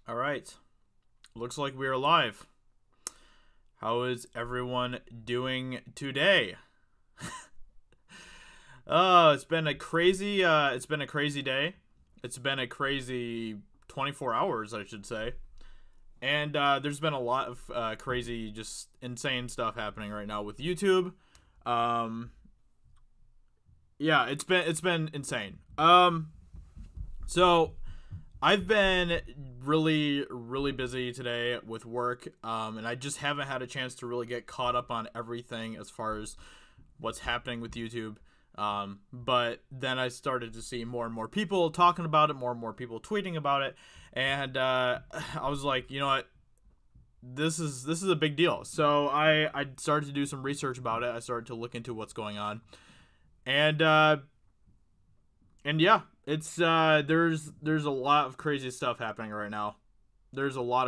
All right. Looks like we're live. How is everyone doing today? It's been a crazy day. It's been a crazy 24 hours, I should say. And there's been a lot of crazy, just insane stuff happening right now with YouTube. Yeah, it's been insane. So I've been really busy today with work, and I just haven't had a chance to really get caught up on everything as far as what's happening with YouTube. But then I started to see more and more people talking about it, more and more people tweeting about it, and I was like, you know what, this is a big deal. So I started to do some research about it. I started to look into what's going on, and yeah, it's there's a lot of crazy stuff happening right now. There's YouTube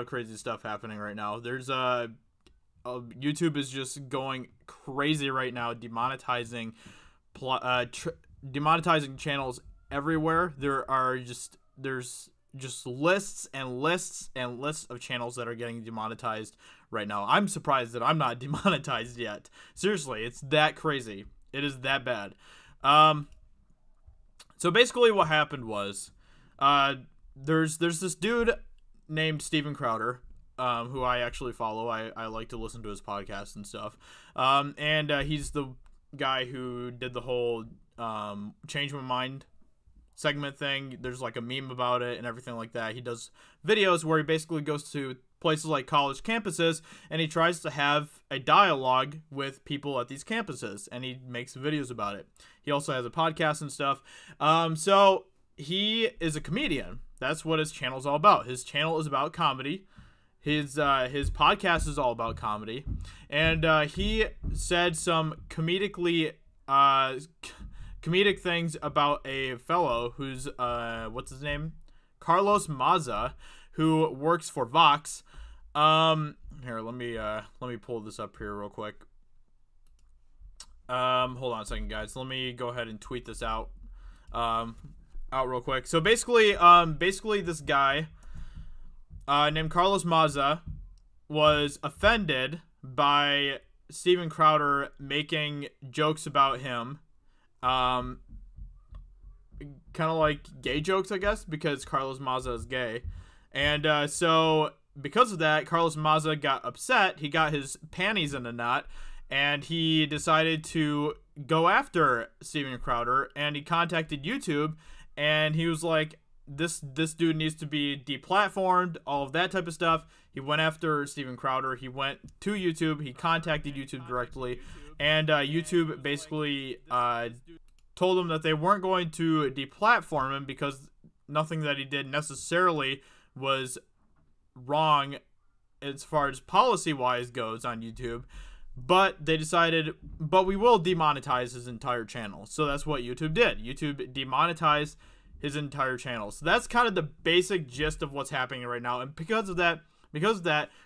is just going crazy right now, demonetizing channels everywhere. There's just lists and lists and lists of channels that are getting demonetized right now. I'm surprised that I'm not demonetized yet. Seriously, it's that crazy. It is that bad. So basically what happened was, there's this dude named Steven Crowder, who I actually follow. I like to listen to his podcast and stuff. And he's the guy who did the whole change my mind segment thing. There's like a meme about it and everything like that. He does videos where he basically goes to places like college campuses and he tries to have a dialogue with people at these campuses, and he makes videos about it. He also has a podcast and stuff. So he is a comedian. That's what his channel is all about. His channel is about comedy. His podcast is all about comedy, and he said some comedic things about a fellow who's what's his name, Carlos Maza, who works for Vox. Here, let me pull this up here real quick. Hold on a second, guys. Let me go ahead and tweet this out real quick. So basically this guy named Carlos Maza was offended by Steven Crowder making jokes about him, kind of like gay jokes, I guess, because Carlos Maza is gay. And so because of that, Carlos Maza got upset. He got his panties in a knot, and he decided to go after Steven Crowder, and he contacted YouTube, and he was like, this dude needs to be deplatformed, all of that type of stuff. He went after Steven Crowder. He went to YouTube. He contacted YouTube directly, and YouTube basically told him that they weren't going to deplatform him because nothing that he did necessarily was wrong as far as policy-wise goes on YouTube. But they decided, but we will demonetize his entire channel. So that's what YouTube did. YouTube demonetized his entire channel. So that's kind of the basic gist of what's happening right now. And because of that,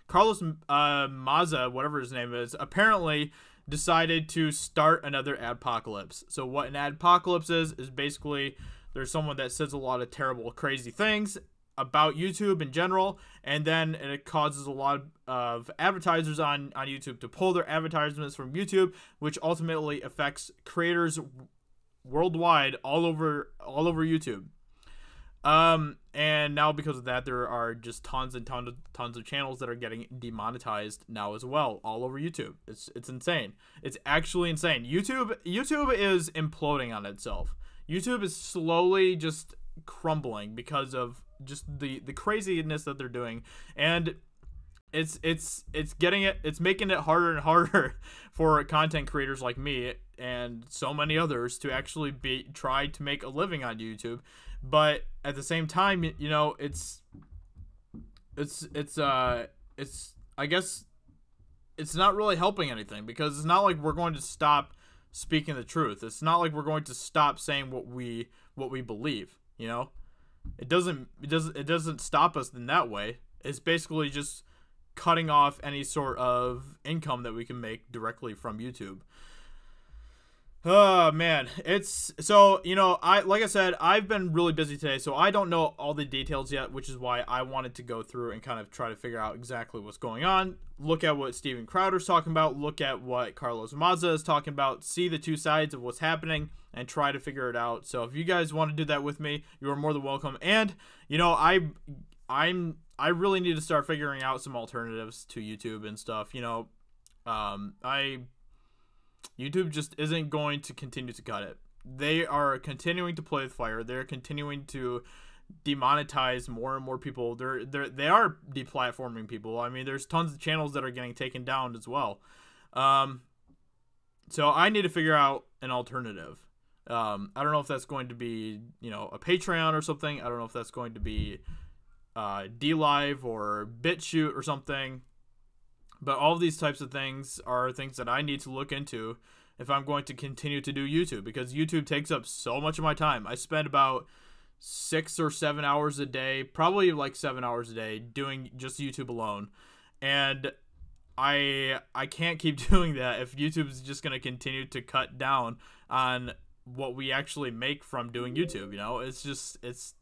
Carlos Maza, whatever his name is, apparently decided to start another adpocalypse. So what an adpocalypse is basically there's someone that says a lot of terrible, crazy things about YouTube in general, and then it causes a lot of advertisers on YouTube to pull their advertisements from YouTube, which ultimately affects creators worldwide all over YouTube. And now because of that, there are just tons of channels that are getting demonetized now as well, all over YouTube. It's insane. It's actually insane. YouTube is imploding on itself. YouTube is slowly just crumbling because of just the craziness that they're doing, and it's making it harder and harder for content creators like me and so many others to actually try to make a living on YouTube. But at the same time, you know, it's I guess it's not really helping anything, because it's not like we're going to stop speaking the truth. It's not like we're going to stop saying what we believe, you know? It doesn't stop us in that way. It's basically just cutting off any sort of income that we can make directly from YouTube. Oh man, it's so, you know, like I said, I've been really busy today, so I don't know all the details yet, which is why I wanted to go through and kind of try to figure out exactly what's going on. Look at what Steven Crowder's talking about, look at what Carlos Mazza is talking about, see the two sides of what's happening, and try to figure it out. So if you guys want to do that with me, you are more than welcome. And you know, I really need to start figuring out some alternatives to YouTube and stuff. You know, YouTube just isn't going to continue to cut it. They are continuing to play with fire. They're continuing to demonetize more and more people. They are deplatforming people. I mean, there's tons of channels that are getting taken down as well. So I need to figure out an alternative. I don't know if that's going to be, you know, a Patreon or something. I don't know if that's going to be DLive or BitChute or something. But all of these types of things are things that I need to look into if I'm going to continue to do YouTube, because YouTube takes up so much of my time. I spend about 6 or 7 hours a day, probably like 7 hours a day, doing just YouTube alone. And I can't keep doing that if YouTube is just going to continue to cut down on what we actually make from doing YouTube. You know, it's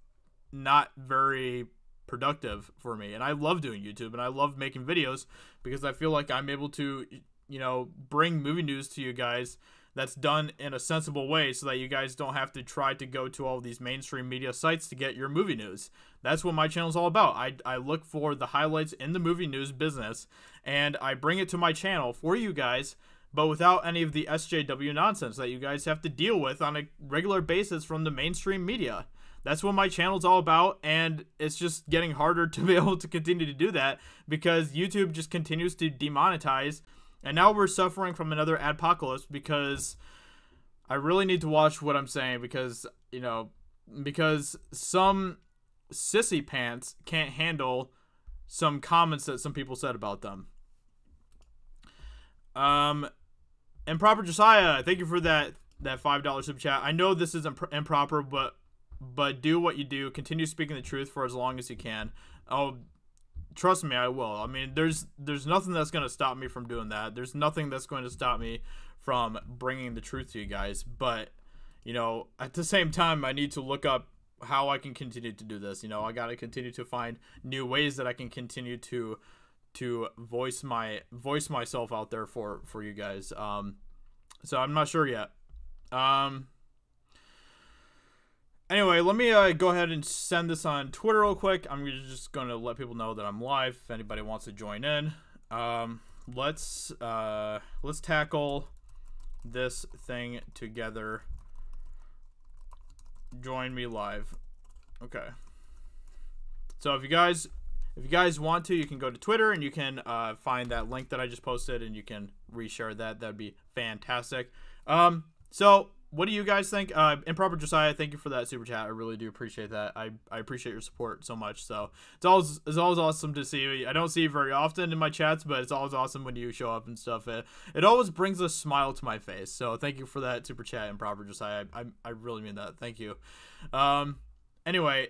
not very productive for me, and I love doing YouTube and I love making videos because I feel like I'm able to, you know, bring movie news to you guys that's done in a sensible way so that you guys don't have to try to go to all these mainstream media sites to get your movie news. That's what my channel is all about. I look for the highlights in the movie news business and I bring it to my channel for you guys, but without any of the SJW nonsense that you guys have to deal with on a regular basis from the mainstream media. That's what my channel's all about, and it's just getting harder to be able to continue to do that because YouTube just continues to demonetize, and now we're suffering from another adpocalypse because I really need to watch what I'm saying because, you know, because some sissy pants can't handle some comments that some people said about them. Improper Josiah, thank you for that $5 super chat. I know this is improper, but do what you do. Continue speaking the truth for as long as you can. Oh, trust me, I will. I mean, there's nothing that's going to stop me from doing that. There's nothing that's going to stop me from bringing the truth to you guys. But, you know, at the same time, I need to look up how I can continue to do this. You know, I got to continue to find new ways that I can continue to voice myself out there for you guys. So I'm not sure yet. Anyway, let me go ahead and send this on Twitter real quick. I'm just going to let people know that I'm live if anybody wants to join in. Let's tackle this thing together. Join me live. Okay. So if you guys want to, you can go to Twitter and you can find that link that I just posted and you can reshare that. That'd be fantastic. So what do you guys think? Improper Josiah, thank you for that super chat. I really do appreciate that. I appreciate your support so much. So it's always awesome to see you. I don't see you very often in my chats, but it's always awesome when you show up and stuff. It always brings a smile to my face. So thank you for that super chat, Improper Josiah. I really mean that. Thank you. Anyway,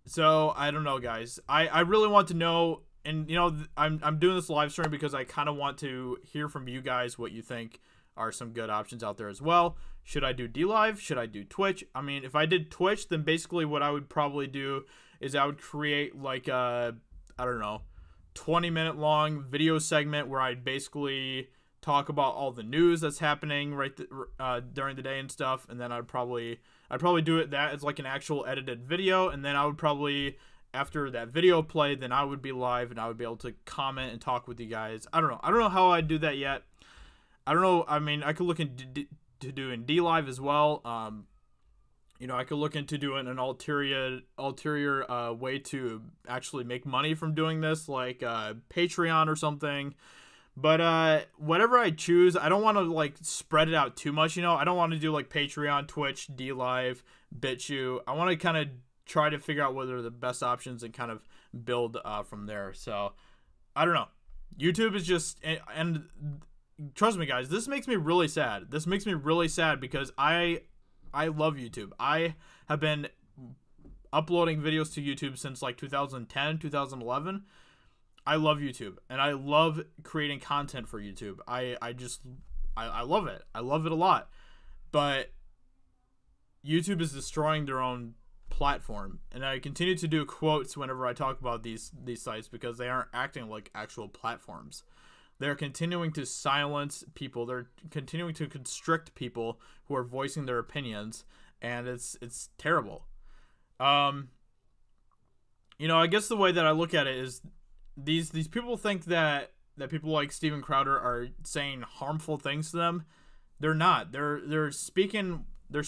so I don't know, guys. I really want to know, and you know, I'm doing this live stream because I kind of want to hear from you guys what you think are some good options out there as well. Should I do DLive? Should I do Twitch? I mean, if I did Twitch, then basically what I would probably do is I would create like a, I don't know, 20-minute long video segment where I'd basically talk about all the news that's happening during the day and stuff, and then I'd probably do it that as like an actual edited video, and then I would probably, after that video played, then I would be live and I would be able to comment and talk with you guys. I don't know how I'd do that yet. I don't know. I mean, I could look into doing DLive as well. You know, I could look into doing an ulterior way to actually make money from doing this, like Patreon or something. But whatever I choose, I don't want to like spread it out too much. You know, I don't want to do like Patreon, Twitch, DLive, BitChute. I want to kind of try to figure out what are the best options and kind of build from there. So I don't know. YouTube is just and trust me, guys, this makes me really sad. This makes me really sad because I love YouTube. I have been uploading videos to YouTube since like 2010, 2011. I love YouTube, and I love creating content for YouTube. I love it. I love it a lot. but YouTube is destroying their own platform. And I continue to do quotes whenever I talk about these sites because they aren't acting like actual platforms. They're continuing to silence people. They're continuing to constrict people who are voicing their opinions, and it's terrible. You know, I guess the way that I look at it is these people think that people like Steven Crowder are saying harmful things to them. They're not. They're speaking their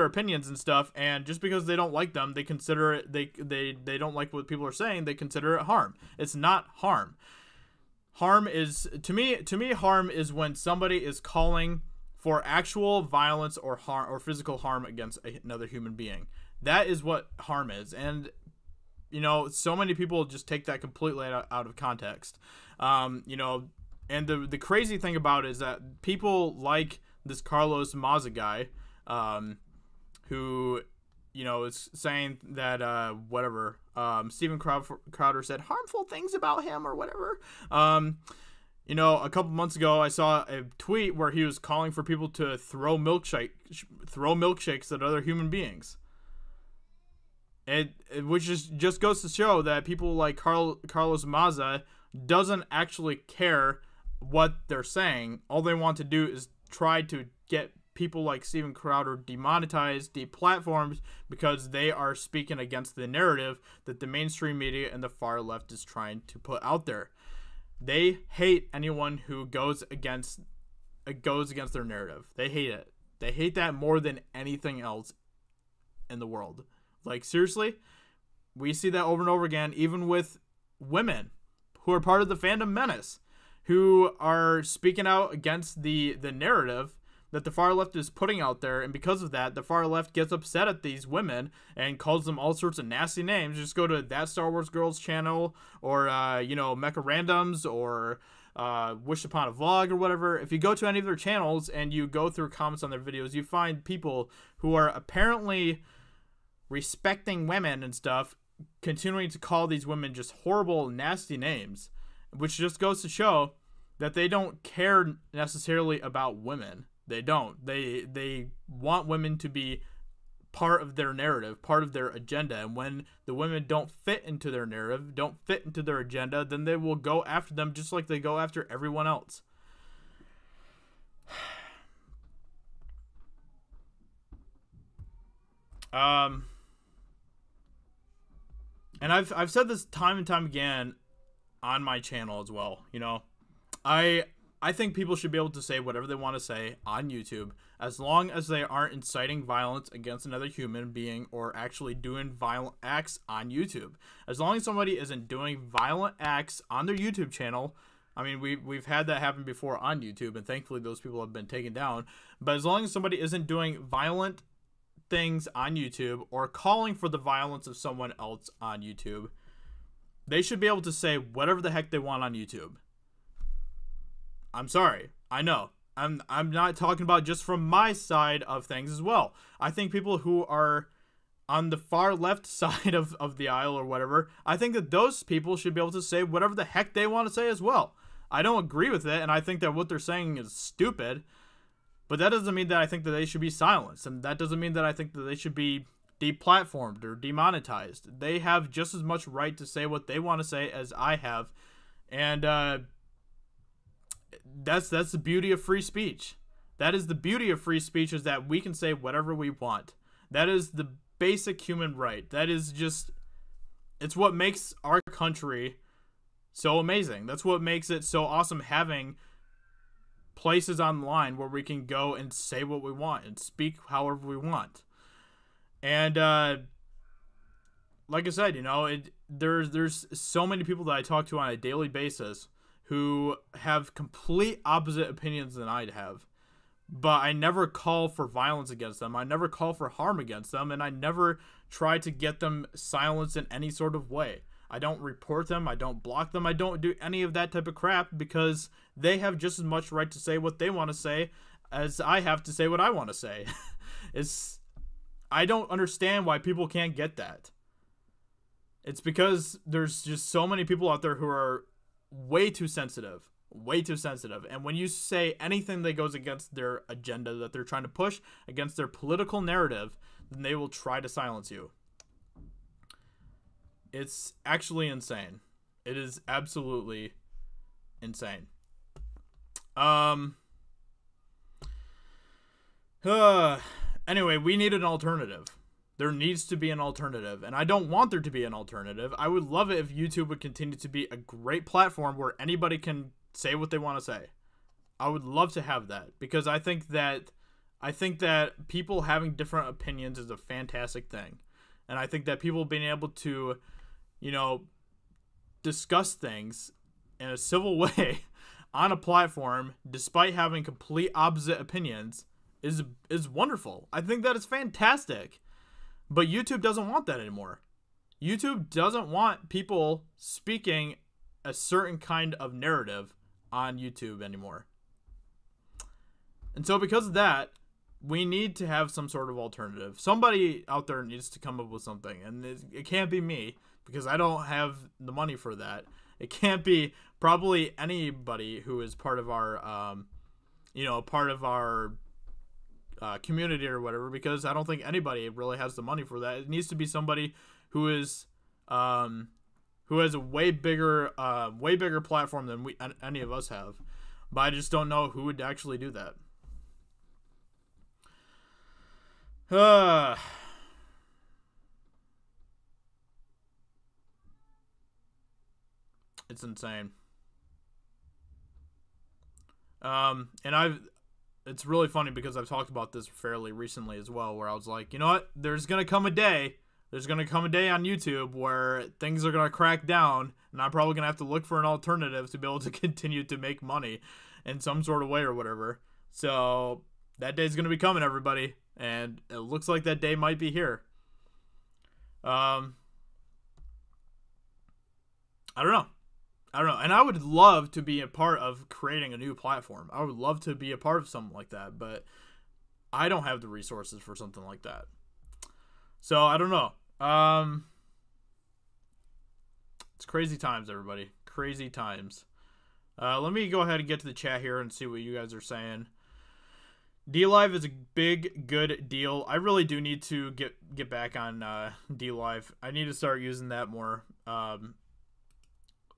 opinions and stuff, and just because they don't like them, they consider it they don't like what people are saying, they consider it harm. It's not harm. Harm is to me harm is when somebody is calling for actual violence or harm or physical harm against another human being. That is what harm is. And you know, so many people just take that completely out of context. You know, and the crazy thing about it is that people like this Carlos Maza guy, who, you know, is saying that whatever, Steven Crowder said harmful things about him or whatever. You know, a couple months ago, I saw a tweet where he was calling for people to throw milkshakes at other human beings. Which just goes to show that people like Carlos Maza doesn't actually care what they're saying. All they want to do is try to get people like Steven Crowder demonetized, deplatformed, because they are speaking against the narrative that the mainstream media and the far left is trying to put out there. They hate anyone who goes against their narrative. They hate it. They hate that more than anything else in the world. Like, seriously, we see that over and over again, even with women who are part of the fandom menace, who are speaking out against the narrative that the far left is putting out there. And because of that, the far left gets upset at these women and calls them all sorts of nasty names. Just go to That Star Wars Girls channel, or, you know, Mecha Randoms, or Wish Upon a Vlog, or whatever. If you go to any of their channels and you go through comments on their videos, you find people who are apparently respecting women and stuff, continuing to call these women just horrible, nasty names, which just goes to show that they don't care necessarily about women. They don't. They want women to be part of their narrative, part of their agenda, and when the women don't fit into their narrative, don't fit into their agenda, then they will go after them just like they go after everyone else. And I've said this time and time again on my channel as well. You know, I think people should be able to say whatever they want to say on YouTube, as long as they aren't inciting violence against another human being or actually doing violent acts on YouTube. As long as somebody isn't doing violent acts on their YouTube channel, I mean, we've had that happen before on YouTube, and thankfully those people have been taken down. But as long as somebody isn't doing violent things on YouTube or calling for the violence of someone else on YouTube, they should be able to say whatever the heck they want on YouTube. I'm sorry. I know. I'm not talking about just from my side of things as well. I think people who are on the far left side of the aisle or whatever, I think that those people should be able to say whatever the heck they want to say as well. I don't agree with it, and I think that what they're saying is stupid, but that doesn't mean that I think that they should be silenced, and that doesn't mean that I think that they should be deplatformed or demonetized. They have just as much right to say what they want to say as I have, and that's the beauty of free speech. That is the beauty of free speech, is that we can say whatever we want. That is the basic human right. That is just, it's what makes our country so amazing. That's what makes it so awesome, having places online where we can go and say what we want and speak however we want. And like I said, you know, there's so many people that I talk to on a daily basis who have complete opposite opinions than I have. But I never call for violence against them. I never call for harm against them. And I never try to get them silenced in any sort of way. I don't report them. I don't block them. I don't do any of that type of crap, because they have just as much right to say what they want to say as I have to say what I want to say. I don't understand why people can't get that. It's because there's just so many people out there who are way too sensitive. way too sensitive. And when you say anything that goes against their agenda that they're trying to push, against their political narrative, then they will try to silence you. It's actually insane. It is absolutely insane. Anyway, we need an alternative. There needs to be an alternative, and I don't want there to be an alternative. I would love it if YouTube would continue to be a great platform where anybody can say what they want to say. I would love to have that, because I think that people having different opinions is a fantastic thing. And I think that people being able to, you know, discuss things in a civil way on a platform despite having complete opposite opinions is wonderful. I think that is fantastic. But YouTube doesn't want that anymore. YouTube doesn't want people speaking a certain kind of narrative on YouTube anymore. And so because of that, we need to have some sort of alternative. Somebody out there needs to come up with something. And it can't be me, because I don't have the money for that. It can't be probably anybody who is part of our, community or whatever, because I don't think anybody really has the money for that. It needs to be somebody who is who has a way bigger platform than any of us have. But I just don't know who would actually do that. It's insane. It's really funny because I've talked about this fairly recently as well, where I was like, you know what? There's going to come a day on YouTube where things are going to crack down, and I'm probably going to have to look for an alternative to be able to continue to make money in some sort of way or whatever. So that day's going to be coming, everybody, and it looks like that day might be here. I don't know. And I would love to be a part of creating a new platform. I would love to be a part of something like that, but I don't have the resources for something like that. So I don't know. It's crazy times, everybody. Crazy times. Let me go ahead and get to the chat here and see what you guys are saying. DLive is a big, good deal. I really do need to get back on DLive. I need to start using that more.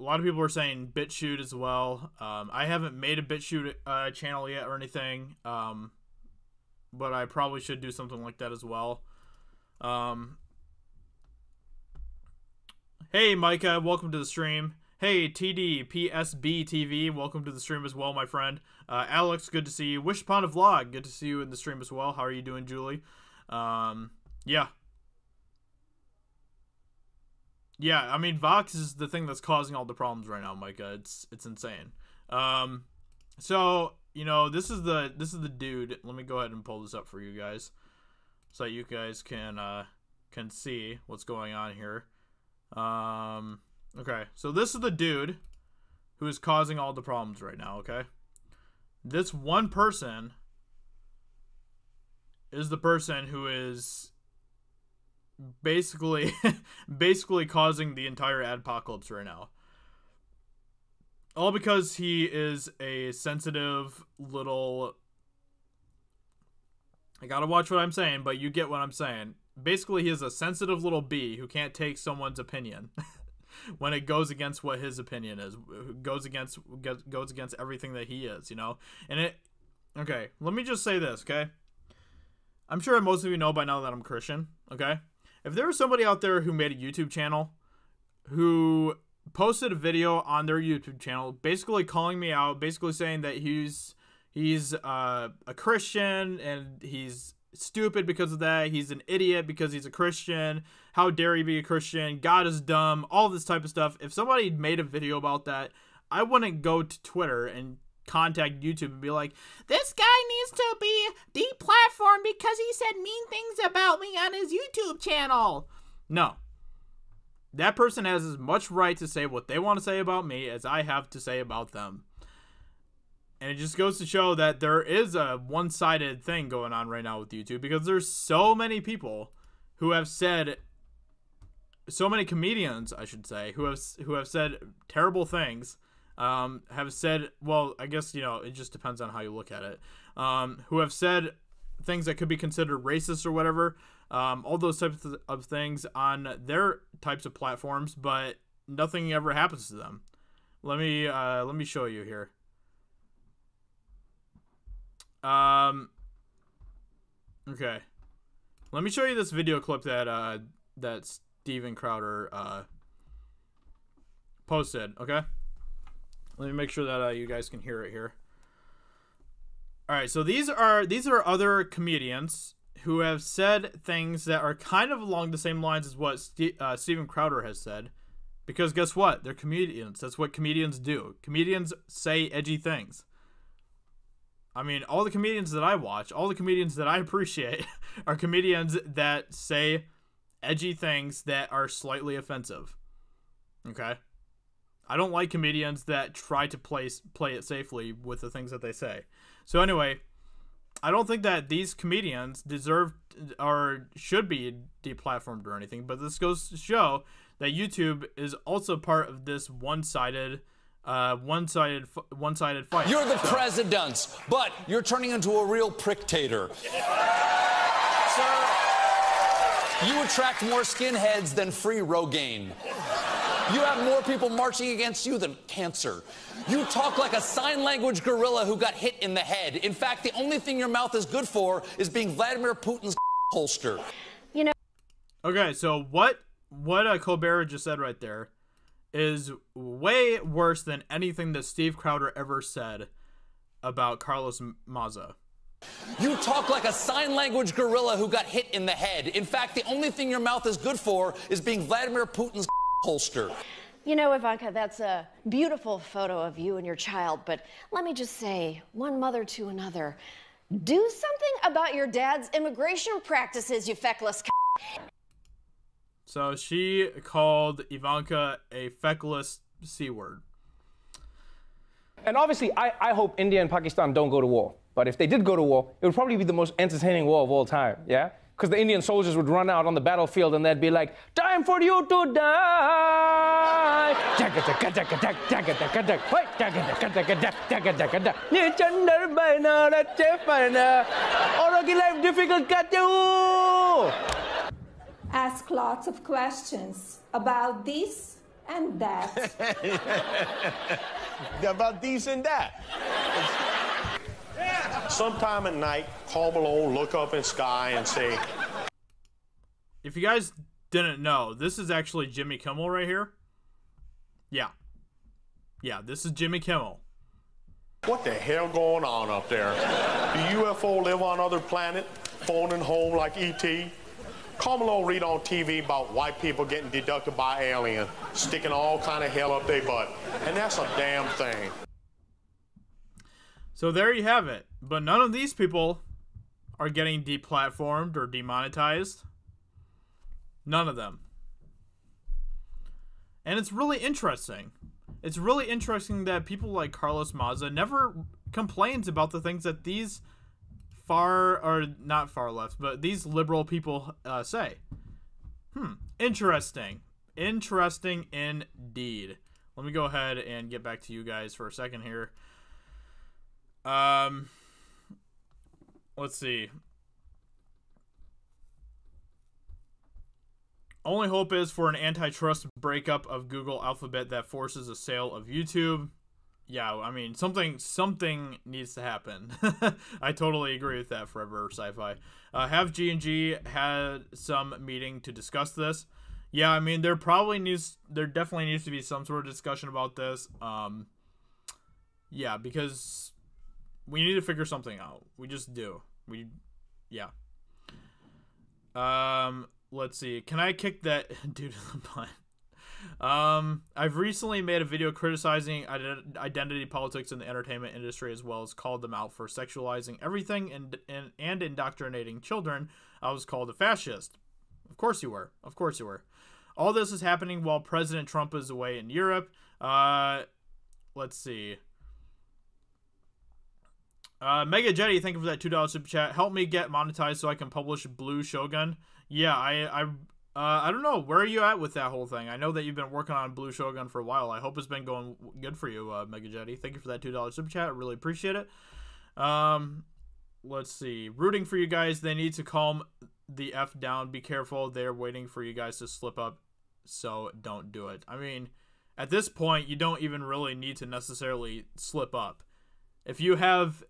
A lot of people are saying BitChute as well. I haven't made a BitChute channel yet or anything, but I probably should do something like that as well. Hey, Micah, welcome to the stream. Hey, TDPSB TV, welcome to the stream as well, my friend. Alex, good to see you. Wish Upon a Vlog, good to see you in the stream as well. How are you doing, Julie? Yeah. Yeah, I mean, Vox is the thing that's causing all the problems right now, Micah. It's insane. So, you know, this is the dude. Let me go ahead and pull this up for you guys, so that you guys can see what's going on here. Okay, so this is the dude who is causing all the problems right now, okay? This one person is the person who is basically causing the entire adpocalypse right now. All because he is a sensitive little... I gotta watch what I'm saying, but you get what I'm saying. Basically, he is a sensitive little bee who can't take someone's opinion when it goes against what his opinion is. Goes against everything that he is, you know? Okay, let me just say this, okay? I'm sure most of you know by now that I'm Christian, okay? If there was somebody out there who made a YouTube channel, who posted a video on their YouTube channel, basically calling me out, basically saying that he's a Christian and he's stupid because of that, he's an idiot because he's a Christian, how dare he be a Christian, God is dumb, all this type of stuff. If somebody made a video about that, I wouldn't go to Twitter and contact YouTube and be like, this guy needs to be deplatformed because he said mean things about me on his YouTube channel. No. That person has as much right to say what they want to say about me as I have to say about them. And it just goes to show that there is a one-sided thing going on right now with YouTube, because there's so many people who have said, so many comedians, I should say, who have said terrible things have said, well, I guess, you know, it just depends on how you look at it, who have said things that could be considered racist or whatever, all those types of things on their types of platforms, but nothing ever happens to them. Let me show you here. Okay. Let me show you this video clip that that Steven Crowder posted, okay? Let me make sure that you guys can hear it here. All right, so these are other comedians who have said things that are kind of along the same lines as what Steven Crowder has said, because guess what? They're comedians. That's what comedians do. Comedians say edgy things. I mean, all the comedians that I watch, all the comedians that I appreciate are comedians that say edgy things that are slightly offensive. Okay? I don't like comedians that try to play it safely with the things that they say. So anyway, I don't think that these comedians deserve or should be deplatformed or anything, but this goes to show that YouTube is also part of this one-sided fight. You're the president, but you're turning into a real pricktator. Sir, you attract more skinheads than free Rogaine. You have more people marching against you than cancer. You talk like a sign language gorilla who got hit in the head. In fact, the only thing your mouth is good for is being Vladimir Putin's holster. You know. Okay, so what Colbert just said right there is way worse than anything that Steve Crowder ever said about Carlos Maza. You talk like a sign language gorilla who got hit in the head. In fact, the only thing your mouth is good for is being Vladimir Putin's holster. You know, Ivanka, that's a beautiful photo of you and your child, but let me just say, one mother to another, do something about your dad's immigration practices, you feckless So she called Ivanka a feckless C-word. And obviously, I hope India and Pakistan don't go to war. But if they did go to war, it would probably be the most entertaining war of all time, yeah? Because the Indian soldiers would run out on the battlefield and they'd be like, time for you to die! Ask lots of questions about this and that. About this and that. Sometime at night, call Malone, look up in the sky and say... If you guys didn't know, this is actually Jimmy Kimmel right here. Yeah. Yeah, this is Jimmy Kimmel. What the hell going on up there? Do UFO live on other planet, phoning home like E.T.? Call Malone read on TV about white people getting deducted by alien, sticking all kind of hell up their butt. And that's a damn thing. So there you have it. But none of these people are getting deplatformed or demonetized. None of them. And it's really interesting. It's really interesting that people like Carlos Maza never complains about the things that these not far left, but these liberal people say. Interesting. Interesting indeed. Let me go ahead and get back to you guys for a second here. Let's see. Only hope is for an antitrust breakup of Google Alphabet that forces a sale of YouTube. Yeah, I mean, something needs to happen. I totally agree with that, Forever Sci-Fi. Have G&G had some meeting to discuss this? Yeah, I mean, there definitely needs to be some sort of discussion about this. Yeah, because we need to figure something out. We just do. Yeah. Let's see. Can I kick that dude in the butt? I've recently made a video criticizing identity politics in the entertainment industry, as well as called them out for sexualizing everything and indoctrinating children. I was called a fascist. Of course you were. Of course you were. All this is happening while President Trump is away in Europe. Let's see. Mega Jetty, thank you for that $2 super chat. Help me get monetized so I can publish Blue Shogun. Yeah, I don't know. Where are you at with that whole thing? I know that you've been working on Blue Shogun for a while. I hope it's been going good for you, Mega Jetty. Thank you for that $2 super chat. I really appreciate it. Let's see. Rooting for you guys. They need to calm the F down. Be careful. They're waiting for you guys to slip up, so don't do it. I mean, at this point, you don't even really need to necessarily slip up. If you have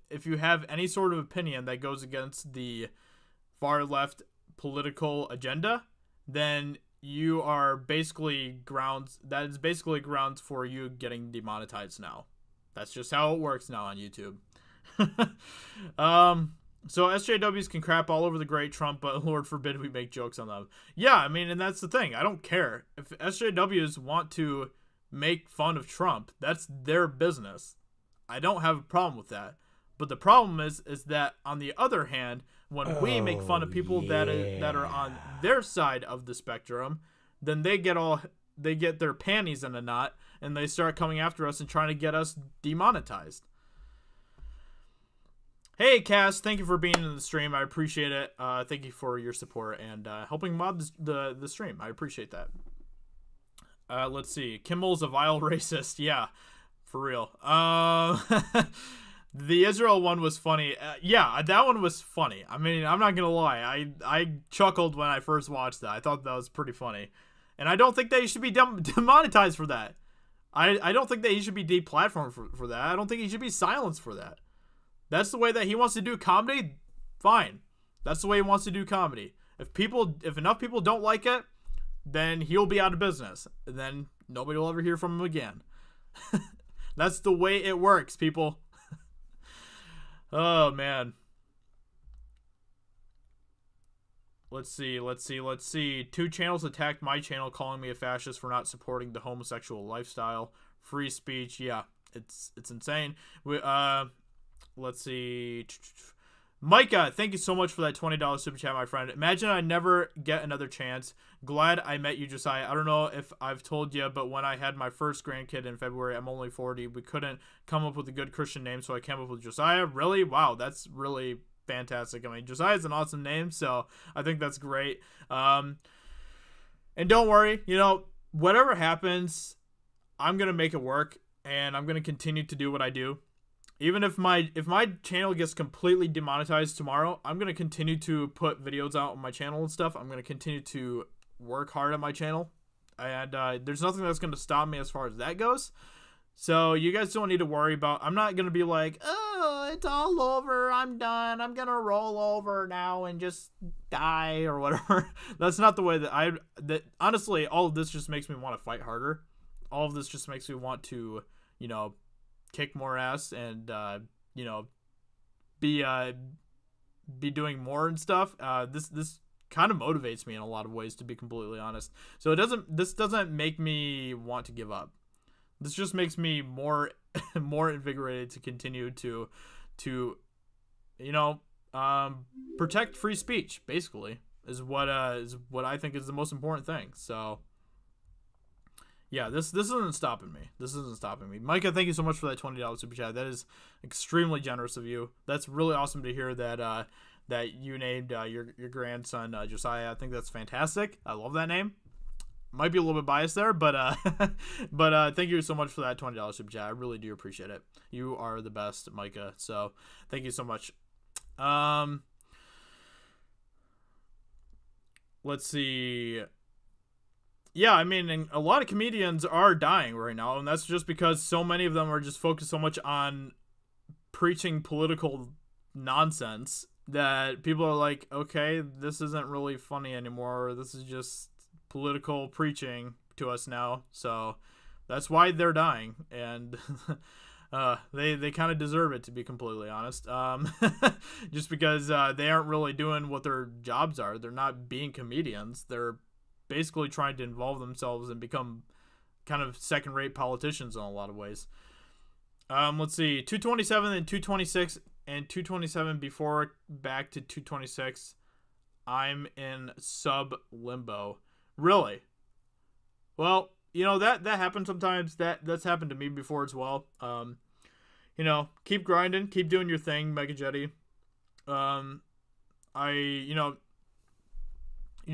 any sort of opinion that goes against the far left political agenda, then you are basically grounds for you getting demonetized now. That's just how it works now on YouTube. So SJWs can crap all over the great Trump, but Lord forbid we make jokes on them. Yeah, I mean, and that's the thing. I don't care. If SJWs want to make fun of Trump, that's their business. I don't have a problem with that. But the problem is that on the other hand, when we make fun of people that are on their side of the spectrum, then they get their panties in a knot and they start coming after us and trying to get us demonetized. Hey Cass, thank you for being in the stream. I appreciate it. Thank you for your support and helping mod the stream. I appreciate that. Let's see. Kimmel's a vile racist. Yeah, for real. The Israel one was funny. Yeah, that one was funny. I mean, I'm not gonna lie. I chuckled when I first watched that. I thought that was pretty funny. And I don't think that he should be demonetized for that. I don't think that he should be deplatformed for that. I don't think he should be silenced for that. That's the way that he wants to do comedy. Fine. That's the way he wants to do comedy. If enough people don't like it, then he'll be out of business. And then nobody will ever hear from him again. That's the way it works, people. Oh, man. Let's see. 2 channels attacked my channel calling me a fascist for not supporting the homosexual lifestyle. Free speech. Yeah, it's insane. Let's see. Micah, thank you so much for that $20 super chat, my friend. Imagine I never get another chance. Glad I met you, Josiah. I don't know if I've told you, but when I had my first grandkid in February, I'm only 40. We couldn't come up with a good Christian name, so I came up with Josiah. Really? Wow, that's really fantastic. I mean, Josiah's an awesome name, so I think that's great. And don't worry, whatever happens, I'm going to make it work, and I'm going to continue to do what I do. Even if my channel gets completely demonetized tomorrow, I'm going to continue to put videos out on my channel and stuff. I'm going to continue to work hard on my channel. And there's nothing that's going to stop me as far as that goes. So you guys don't need to worry about... I'm not going to be like, oh, it's all over. I'm done. I'm going to roll over now and just die or whatever. That's not the way that honestly, all of this just makes me want to fight harder. All of this just makes me want to, kick more ass and be doing more and stuff. This kind of motivates me in a lot of ways, to be completely honest. So this doesn't make me want to give up. This just makes me more invigorated to continue to protect free speech, basically, is what I think is the most important thing. So yeah, this isn't stopping me. This isn't stopping me. Micah, thank you so much for that $20 super chat. That is extremely generous of you. That's really awesome to hear that that you named your grandson Josiah. I think that's fantastic. I love that name. Might be a little bit biased there, but thank you so much for that $20 super chat. I really do appreciate it. You are the best, Micah. So thank you so much. Let's see. Yeah, I mean, and a lot of comedians are dying right now, and that's just because so many of them are just focused so much on preaching political nonsense that people are like, okay, this isn't really funny anymore. This is just political preaching to us now. So that's why they're dying, and they kind of deserve it, to be completely honest. Just because they aren't really doing what their jobs are. They're not being comedians. They're basically trying to involve themselves and become kind of second-rate politicians in a lot of ways. Let's see, 227 and 226 and 227 before back to 226. I'm in sub limbo. Really? Well, that happens sometimes. That's happened to me before as well. Keep grinding, keep doing your thing, Mega Jetty.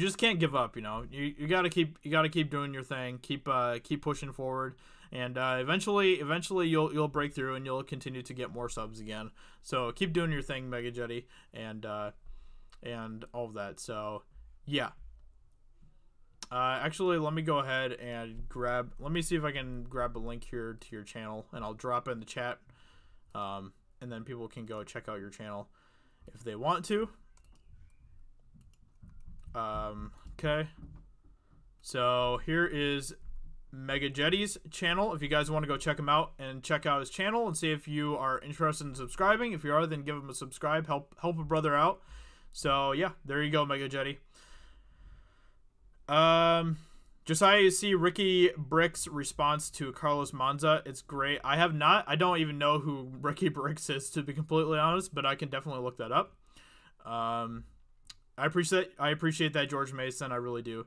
just can't give up. You know, you gotta keep doing your thing. Keep pushing forward, and eventually you'll break through and you'll continue to get more subs again. So keep doing your thing, Mega Jetty, and all of that. So yeah. Actually, let me go ahead and let me see if I can grab a link here to your channel, and I'll drop it in the chat. And then people can go check out your channel if they want to. Okay. So here is Mega Jetty's channel. If you guys want to go check him out and check out his channel and see if you are interested in subscribing. If you are, then give him a subscribe. Help a brother out. So yeah, there you go, Mega Jetty. Josiah, see Ricky Brick's response to Carlos Monza. It's great. I don't even know who Ricky Bricks is, to be completely honest, but I can definitely look that up. I appreciate that, George Mason. I really do.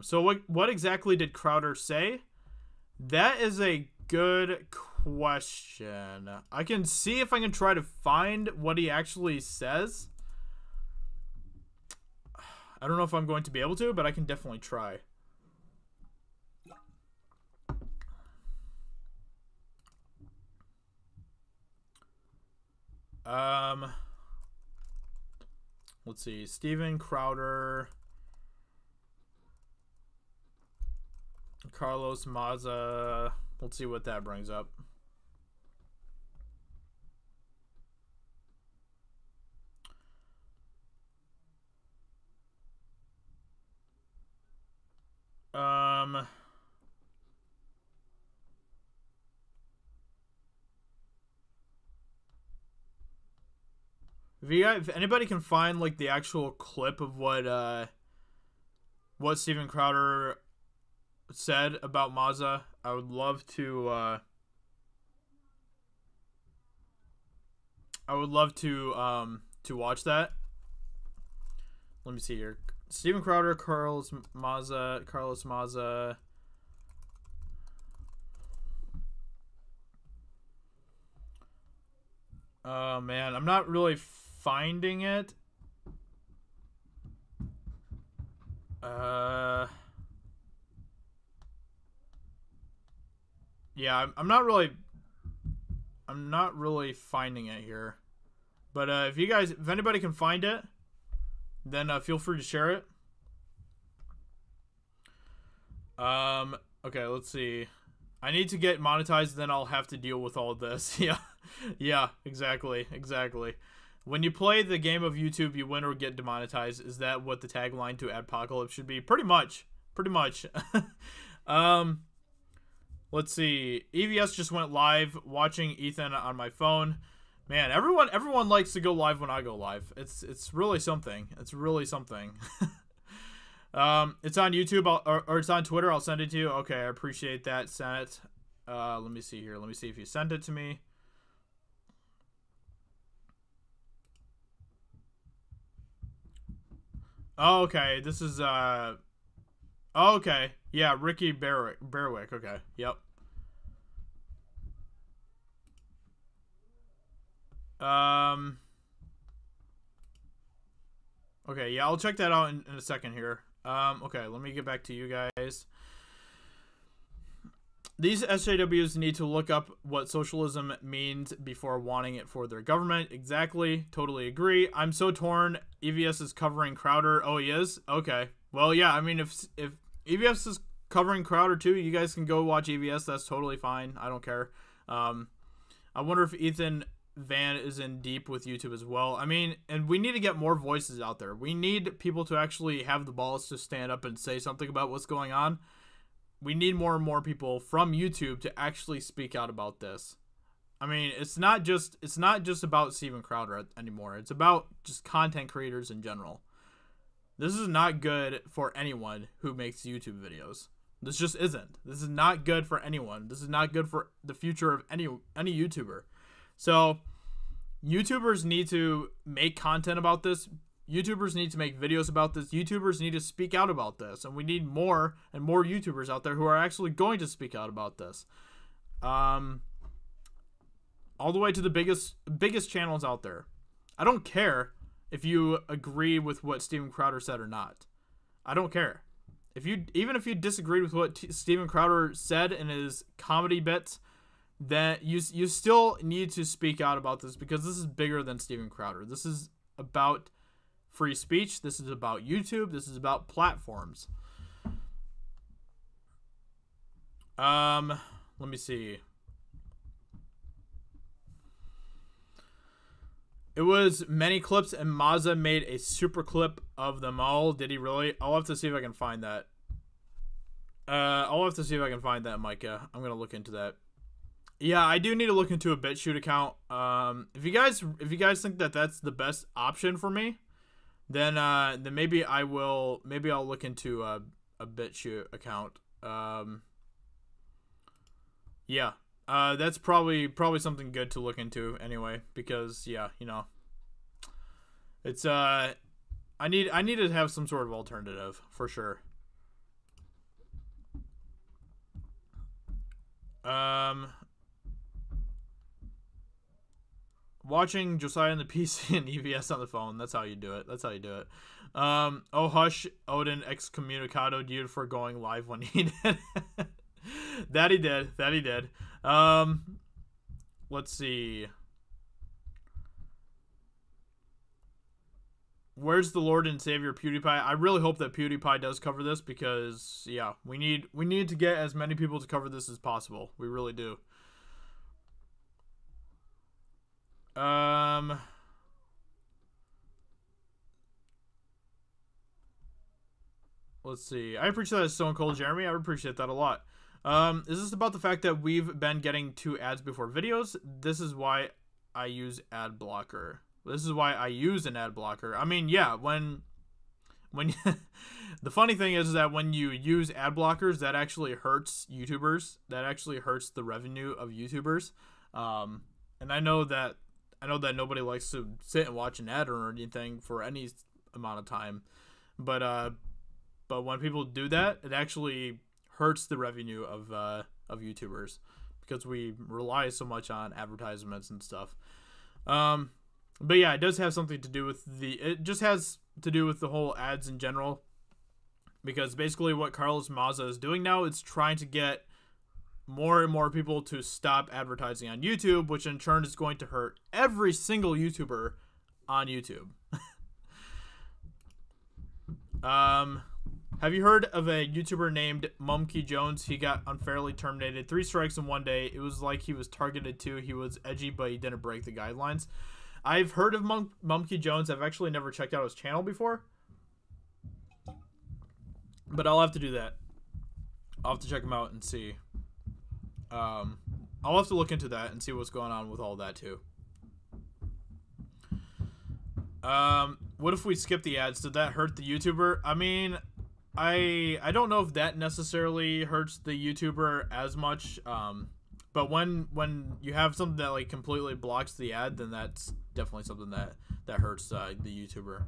So what exactly did Crowder say? That is a good question. I can see if I can try to find what he actually says. I don't know if I'm going to be able to, but I can definitely try. Let's see. Steven Crowder, Carlos Maza. Let's see what that brings up. If anybody can find like the actual clip of what Steven Crowder said about Maza, I would love to watch that. Let me see here. Steven Crowder, Carlos Maza. Oh man, I'm not really finding it. Yeah, I'm not really finding it here. But if anybody can find it, then feel free to share it. Okay, let's see. I need to get monetized, then I'll have to deal with all of this. Yeah. Yeah, exactly. When you play the game of YouTube, you win or get demonetized. Is that what the tagline to Adpocalypse should be? Pretty much. Let's see. EVS just went live, watching Ethan on my phone. Man, everyone likes to go live when I go live. It's really something. It's really something. It's on YouTube or it's on Twitter. I'll send it to you. Okay, I appreciate that, Senate. Let me see here. Let me see if you sent it to me. Oh, okay. This is okay. Yeah, Ricky Berwick. Okay. Yep. Okay, yeah, I'll check that out in a second here. Okay, let me get back to you guys. These SJWs need to look up what socialism means before wanting it for their government. Exactly. Totally agree. I'm so torn. EVS is covering Crowder. Oh, he is? Okay. Well, yeah, I mean, if EVS is covering Crowder too, you guys can go watch EVS. That's totally fine. I don't care. I wonder if Ethan Van is in deep with YouTube as well. I mean, and we need to get more voices out there. We need people to actually have the balls to stand up and say something about what's going on. We need more and more people from YouTube to actually speak out about this. I mean, it's not just about Steven Crowder anymore. It's about just content creators in general. This is not good for anyone who makes YouTube videos. This just isn't. This is not good for anyone. This is not good for the future of any YouTuber. So, YouTubers need to make content about this. YouTubers need to make videos about this. YouTubers need to speak out about this. And we need more and more YouTubers out there who are actually going to speak out about this. All the way to the biggest channels out there. I don't care if you agree with what Steven Crowder said or not. I don't care. Even if you disagreed with what Steven Crowder said in his comedy bits, then you still need to speak out about this, because this is bigger than Steven Crowder. This is about free speech. This is about YouTube. This is about platforms. Let me see. It was many clips, and Mazza made a super clip of them all. Did he really? I'll have to see if I can find that. I'll have to see if I can find that, Micah. I'm gonna look into that. Yeah, I do need to look into a BitChute account. If you guys think that that's the best option for me, then maybe I'll look into a BitChute account. Yeah. That's probably something good to look into anyway, because yeah, you know, it's I need to have some sort of alternative for sure. Watching Josiah on the PC and EVS on the phone. That's how you do it. Oh hush, Odin excommunicado dude for going live when he did. That he did. Let's see. Where's the Lord and Savior PewDiePie? I really hope that PewDiePie does cover this, because yeah, we need to get as many people to cover this as possible. We really do. Let's see. I appreciate that, Stone Cold Jeremy. I appreciate that a lot. Is this about the fact that we've been getting 2 ads before videos? This is why I use ad blocker. This is why I use an ad blocker. I mean, yeah, when the funny thing is that when you use ad blockers, that actually hurts YouTubers. That actually hurts the revenue of YouTubers. And I know that nobody likes to sit and watch an ad or anything for any amount of time, but when people do that, it actually hurts the revenue of YouTubers, because we rely so much on advertisements and stuff. But yeah, it does have something to do with it just has to do with the whole ads in general, because basically what Carlos Mazza is doing now is trying to get more and more people to stop advertising on YouTube, which in turn is going to hurt every single YouTuber on YouTube. Have you heard of a YouTuber named Mumkey Jones? He got unfairly terminated. 3 strikes in one day. It was like he was targeted too. He was edgy, but he didn't break the guidelines. I've heard of Mumkey Jones. I've actually never checked out his channel before, but I'll have to do that. I'll have to check him out and see. I'll have to look into that and see what's going on with all that too. What if we skip the ads? Did that hurt the YouTuber? I mean, I don't know if that necessarily hurts the YouTuber as much. But when you have something that like completely blocks the ad, then that's definitely something that hurts the YouTuber.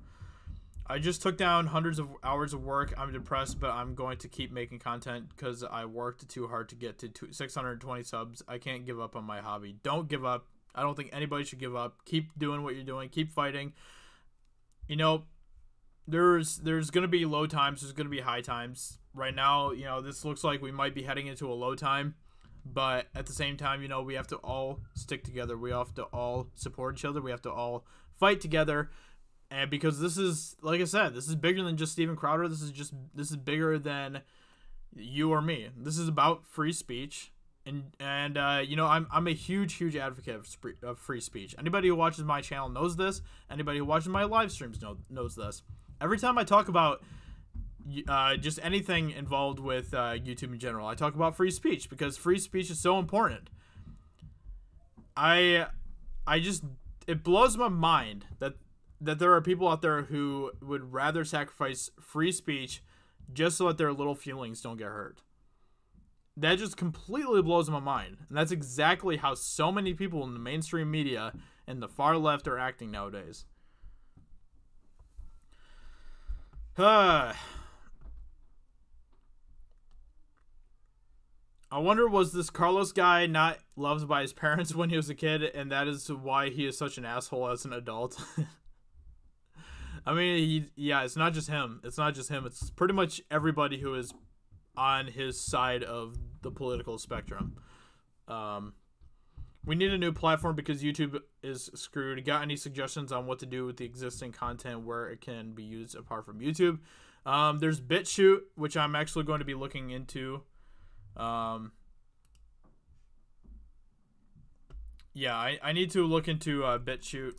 I just took down hundreds of hours of work. I'm depressed, but I'm going to keep making content because I worked too hard to get to 620 subs. I can't give up on my hobby. Don't give up. I don't think anybody should give up. Keep doing what you're doing. Keep fighting. You know, there's going to be low times. There's going to be high times. Right now, you know, this looks like we might be heading into a low time. But at the same time, you know, we have to all stick together. We have to all support each other. We have to all fight together. And because this is, like I said, this is bigger than just Steven Crowder. This is bigger than you or me. This is about free speech. And you know, I'm a huge advocate of free speech. Anybody who watches my channel knows this. Anybody who watches my live streams knows this. Every time I talk about just anything involved with YouTube in general, I talk about free speech because free speech is so important. It blows my mind that there are people out there who would rather sacrifice free speech just so that their little feelings don't get hurt. That just completely blows my mind. And that's exactly how so many people in the mainstream media and the far left are acting nowadays. I wonder, was this Carlos guy not loved by his parents when he was a kid, and that is why he is such an asshole as an adult? I mean, yeah, it's not just him. It's not just him. It's pretty much everybody who is on his side of the political spectrum. We need a new platform because YouTube is screwed. Got any suggestions on what to do with the existing content where it can be used apart from YouTube? There's BitChute, which I'm actually going to be looking into. Yeah, I need to look into BitChute.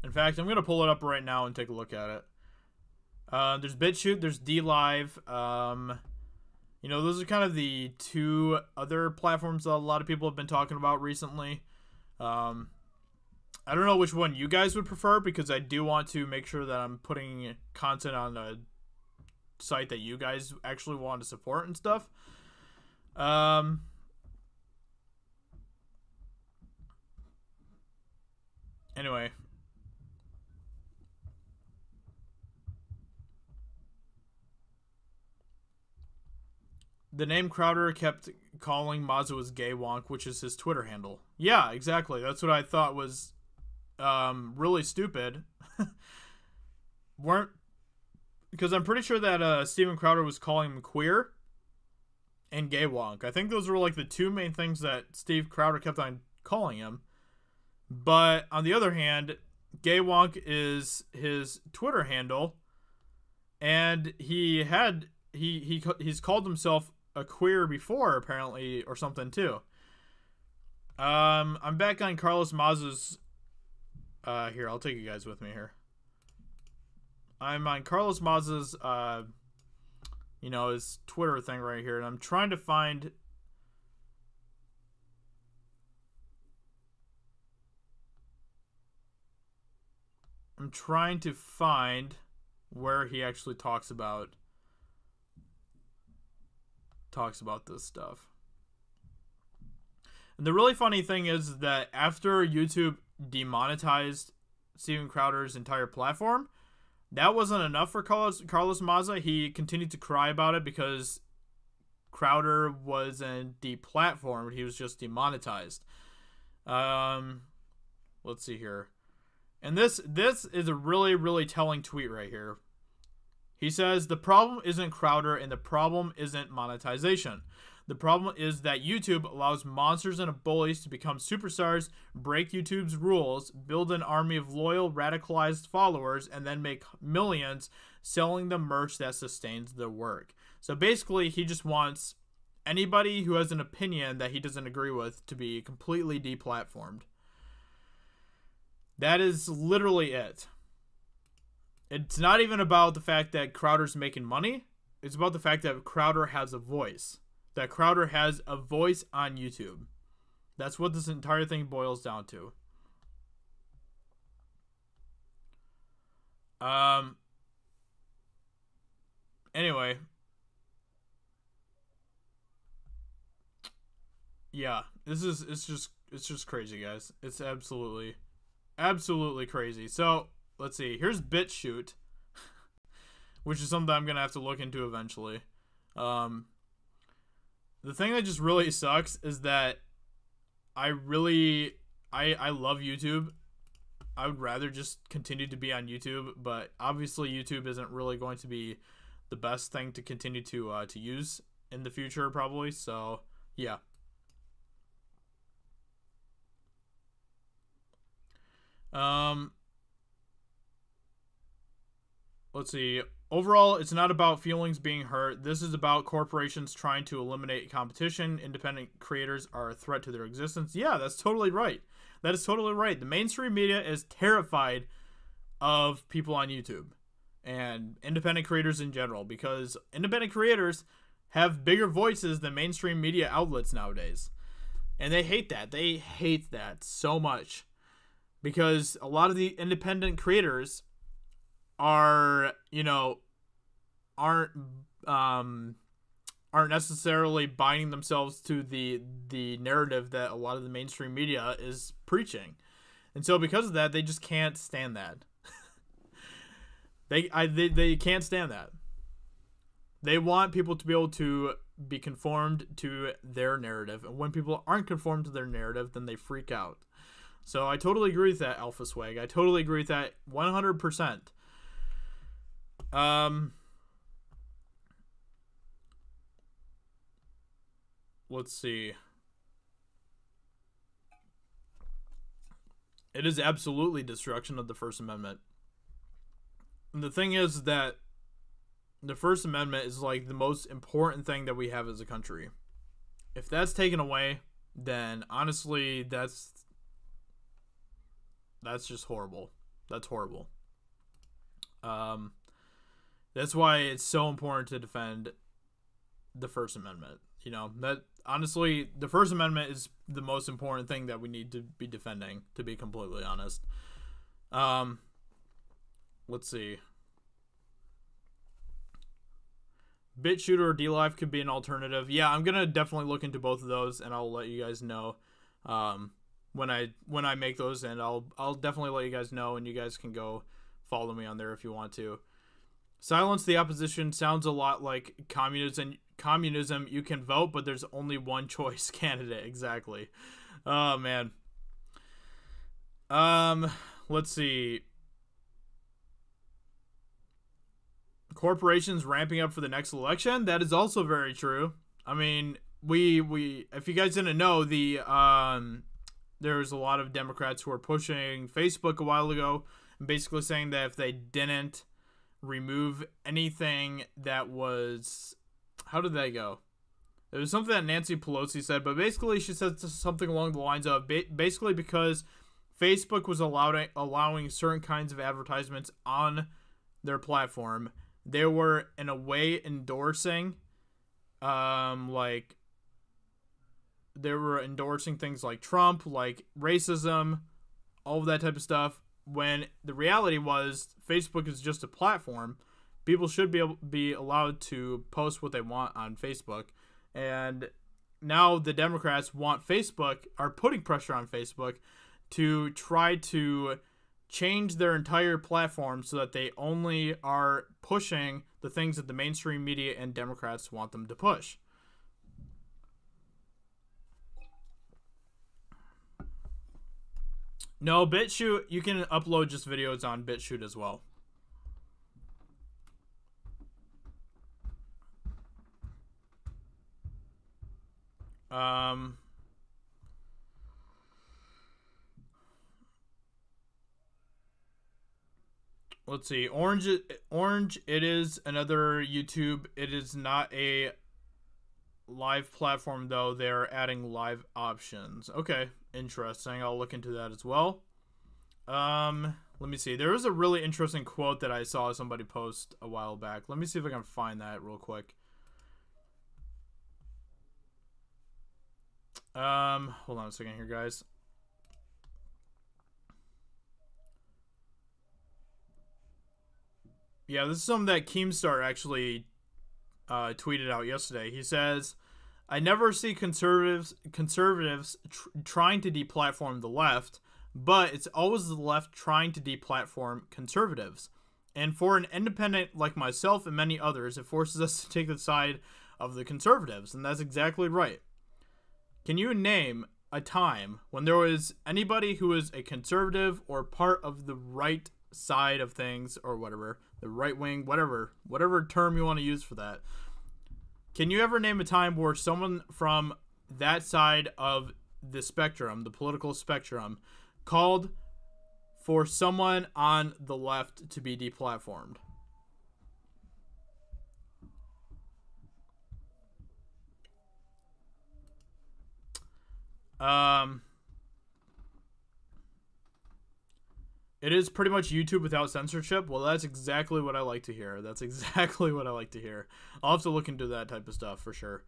In fact, I'm going to pull it up right now and take a look at it. There's BitChute, there's DLive. You know, those are kind of the two other platforms that a lot of people have been talking about recently. I don't know which one you guys would prefer, because I do want to make sure that I'm putting content on a site that you guys actually want to support and stuff. Anyway. The name Crowder kept calling Mazza was gay wonk, which is his Twitter handle. Yeah, exactly. That's what I thought was really stupid. Because I'm pretty sure that Steven Crowder was calling him queer and gay wonk. I think those were like the two main things that Steve Crowder kept on calling him. But on the other hand, gay wonk is his Twitter handle, and he's called himself a queer before, apparently, or something too. I'm back on Carlos Mazza's. Here, I'll take you guys with me here. I'm on Carlos Mazza's, his Twitter thing right here, and I'm trying to find. Where he actually talks about this stuff. And the really funny thing is that after YouTube demonetized Steven Crowder's entire platform, that wasn't enough for Carlos Mazza. He continued to cry about it because Crowder wasn't deplatformed. He was just demonetized. Let's see here. And this is a really, really telling tweet right here. He says, the problem isn't Crowder and the problem isn't monetization. The problem is that YouTube allows monsters and bullies to become superstars, break YouTube's rules, build an army of loyal, radicalized followers, and then make millions selling the merch that sustains their work. So basically, he just wants anybody who has an opinion that he doesn't agree with to be completely deplatformed. That is literally it. It's not even about the fact that Crowder's making money. It's about the fact that Crowder has a voice. That Crowder has a voice on YouTube. That's what this entire thing boils down to. Anyway. Yeah, it's just crazy, guys. It's absolutely crazy. So, let's see. Here's BitChute, which is something I'm going to have to look into eventually. The thing that just really sucks is that I love YouTube. I would rather just continue to be on YouTube, but obviously YouTube isn't really going to be the best thing to continue to use in the future, probably. So, yeah. Let's see. Overall, it's not about feelings being hurt. This is about corporations trying to eliminate competition. Independent creators are a threat to their existence. Yeah, that's totally right. That is totally right. The mainstream media is terrified of people on YouTube and independent creators in general, because independent creators have bigger voices than mainstream media outlets nowadays. And they hate that. They hate that so much, because a lot of the independent creators aren't necessarily binding themselves to the narrative that a lot of the mainstream media is preaching. And so because of that, they just can't stand that. They can't stand that. They want people to be able to be conformed to their narrative. And when people aren't conformed to their narrative, then they freak out. So I totally agree with that, Alpha Swag. I totally agree with that 100%. Let's see. It is absolutely destruction of the First Amendment. And the thing is that the First Amendment is like the most important thing that we have as a country. If that's taken away, then honestly, that's just horrible. That's horrible. That's why it's so important to defend the First Amendment. You know, that honestly, the First Amendment is the most important thing that we need to be defending, to be completely honest. Let's see. BitChute or DLive could be an alternative. Yeah, I'm gonna definitely look into both of those, and I'll let you guys know when I make those, and I'll definitely let you guys know, and you guys can go follow me on there if you want to. Silence the opposition sounds a lot like communism. You can vote, but there's only one choice candidate. Exactly. Oh man. Let's see. Corporations ramping up for the next election. That is also very true. I mean, we if you guys didn't know, there's a lot of Democrats who are pushing Facebook a while ago, and basically saying that if they didn't remove anything that was, how did that go? It was something that Nancy Pelosi said, but basically she said something along the lines of basically because Facebook was allowing certain kinds of advertisements on their platform, they were in a way endorsing like they were endorsing things like Trump, like racism, all of that type of stuff, when the reality was Facebook is just a platform. People should be allowed to post what they want on Facebook. And now the Democrats are putting pressure on Facebook to try to change their entire platform so that they only are pushing the things that the mainstream media and Democrats want them to push. No, BitChute, you can upload just videos on BitChute as well. Let's see. Orange, it is another YouTube. It is not a live platform, though. They're adding live options. Okay, interesting. I'll look into that as well. Let me see. There was a really interesting quote that I saw somebody post a while back. Let me see if I can find that real quick. Hold on a second here, guys. Yeah, this is something that Keemstar actually tweeted out yesterday. He says, "I never see conservatives trying to deplatform the left, but it's always the left trying to deplatform conservatives. And for an independent like myself and many others, it forces us to take the side of the conservatives." And that's exactly right. Can you name a time when there was anybody who was a conservative or part of the right side of things, or whatever, the right wing, whatever term you want to use for that? Can you ever name a time where someone from that side of the spectrum, the political spectrum, called for someone on the left to be deplatformed? It is pretty much YouTube without censorship. Well, that's exactly what I like to hear. That's exactly what I like to hear. I'll have to look into that type of stuff for sure.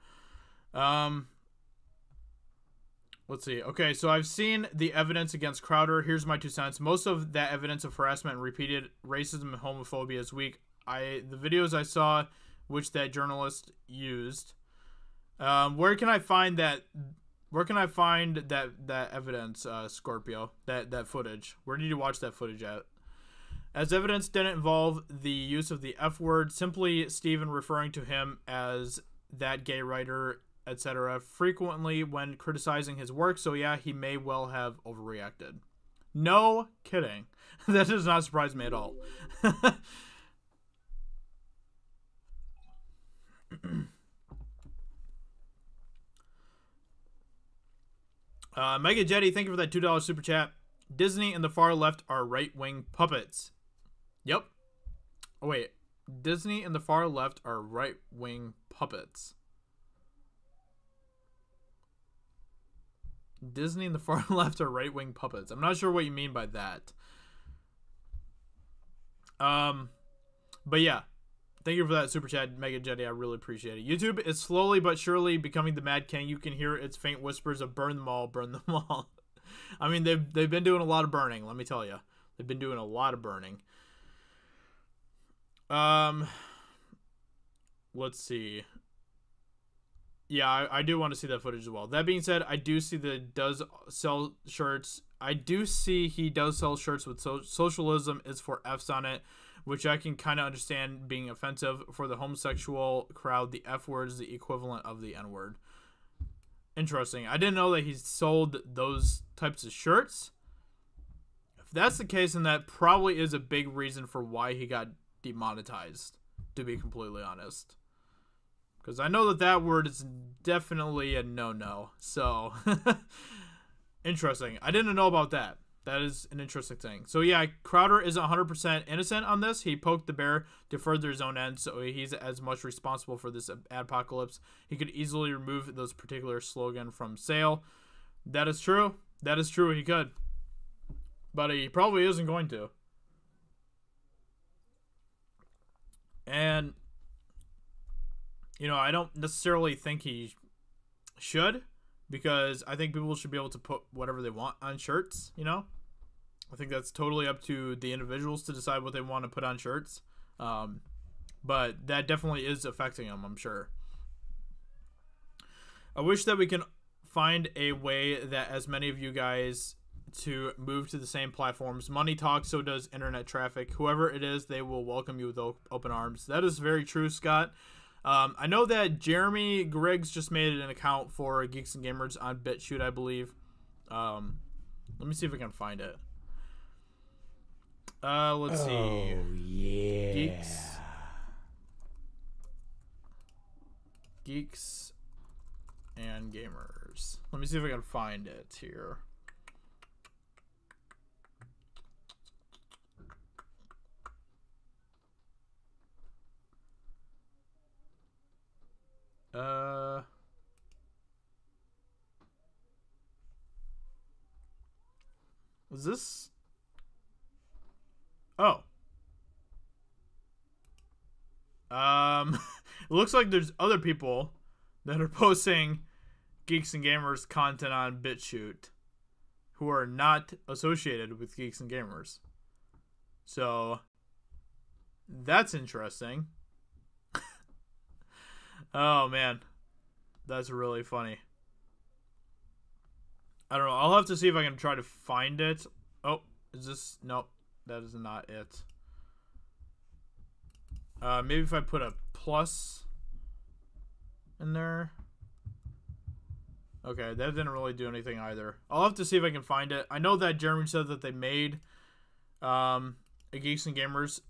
Let's see. Okay, so I've seen the evidence against Crowder. Here's my 2 cents. Most of that evidence of harassment and repeated racism and homophobia is weak. The videos I saw, which that journalist used. Where can I find that? Where can I find that evidence, Scorpio? That footage? Where did you watch that footage at? As evidence didn't involve the use of the F word, simply Stephen referring to him as that gay writer etc. frequently when criticizing his work, so yeah, he may well have overreacted. No kidding. That does not surprise me at all. Mega Jetty, thank you for that $2 super chat. Disney and the far left are right-wing puppets. Yep. Oh, wait. Disney and the far left are right-wing puppets. Disney and the far left are right-wing puppets. I'm not sure what you mean by that. But yeah. Thank you for that super chat, Mega Jetty. I really appreciate it. YouTube is slowly but surely becoming the Mad King. You can hear its faint whispers of burn them all, burn them all. I mean, they've been doing a lot of burning, let me tell you. They've been doing a lot of burning. Let's see. Yeah, I do want to see that footage as well. That being said, I do see that it does sell shirts. I do see he does sell shirts with socialism is for F's on it, which I can kind of understand being offensive. For the homosexual crowd, the F word is the equivalent of the N word. Interesting. I didn't know that he sold those types of shirts. If that's the case, then that probably is a big reason for why he got demonetized, to be completely honest. Because I know that that word is definitely a no-no. So, interesting. I didn't know about that. That is an interesting thing. So yeah, Crowder is 100% innocent on this. He poked the bear to further his own end, so he's as much responsible for this adpocalypse. He could easily remove those particular slogan from sale. That is true. That is true, he could. But he probably isn't going to. And, you know, I don't necessarily think he should. Because I think people should be able to put whatever they want on shirts, you know? I think that's totally up to the individuals to decide what they want to put on shirts. But that definitely is affecting them, I'm sure. I wish that we can find a way that as many of you guys to move to the same platforms. Money talks, so does internet traffic. Whoever it is, they will welcome you with open arms. That is very true, Scott. I know that Jeremy Griggs just made an account for Geeks and Gamers on BitChute, I believe. Let me see if I can find it. Let's see. Oh, yeah. Geeks and Gamers. Let me see if I can find it here. Was this? Oh. It looks like there's other people that are posting Geeks and Gamers content on BitChute who are not associated with Geeks and Gamers. So, that's interesting. Oh, man. That's really funny. I don't know. I'll have to see if I can try to find it. Oh, is this? Nope. That is not it. Maybe if I put a plus in there. Okay, that didn't really do anything either. I'll have to see if I can find it. I know that Jeremy said that they made a Geeks and Gamers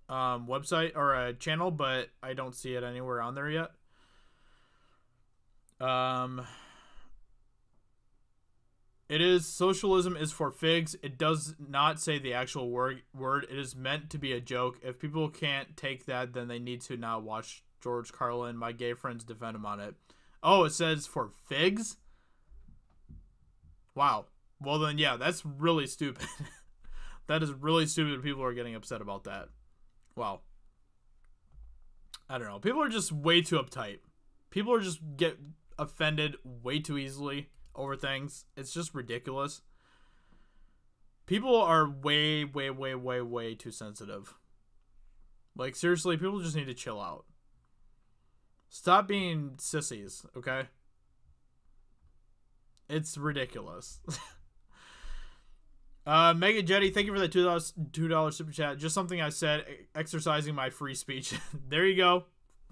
website or a channel, but I don't see it anywhere on there yet. It is socialism is for figs. It does not say the actual word. It is meant to be a joke. If people can't take that, then they need to not watch George Carlin. My gay friends defend him on it. Oh, it says for figs? Wow. Well then, yeah, that's really stupid. That is really stupid. People are getting upset about that. Wow. I don't know. People are just way too uptight. People are just get offended way too easily over things. It's just ridiculous. People are way too sensitive. Like, seriously, people just need to chill out. Stop being sissies, okay? It's ridiculous. Mega Jetty, thank you for that $2 super chat. Just something I said, exercising my free speech. There you go.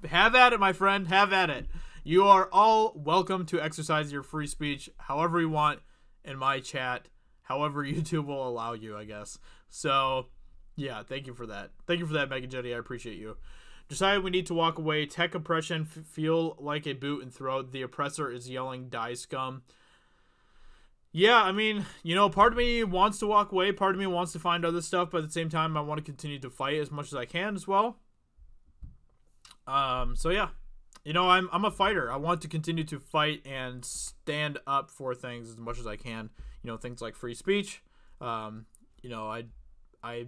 Have at it, my friend. Have at it. You are all welcome to exercise your free speech however you want in my chat, however YouTube will allow you, I guess. So, yeah, thank you for that. Thank you for that, Mega Jetty. I appreciate you. Decided we need to walk away. Tech oppression, feel like a boot and throat. The oppressor is yelling, die scum. Yeah, I mean, you know, part of me wants to walk away. Part of me wants to find other stuff. But at the same time, I want to continue to fight as much as I can as well. So yeah. You know, I'm a fighter. I want to continue to fight and stand up for things as much as I can. You know, things like free speech. You know, I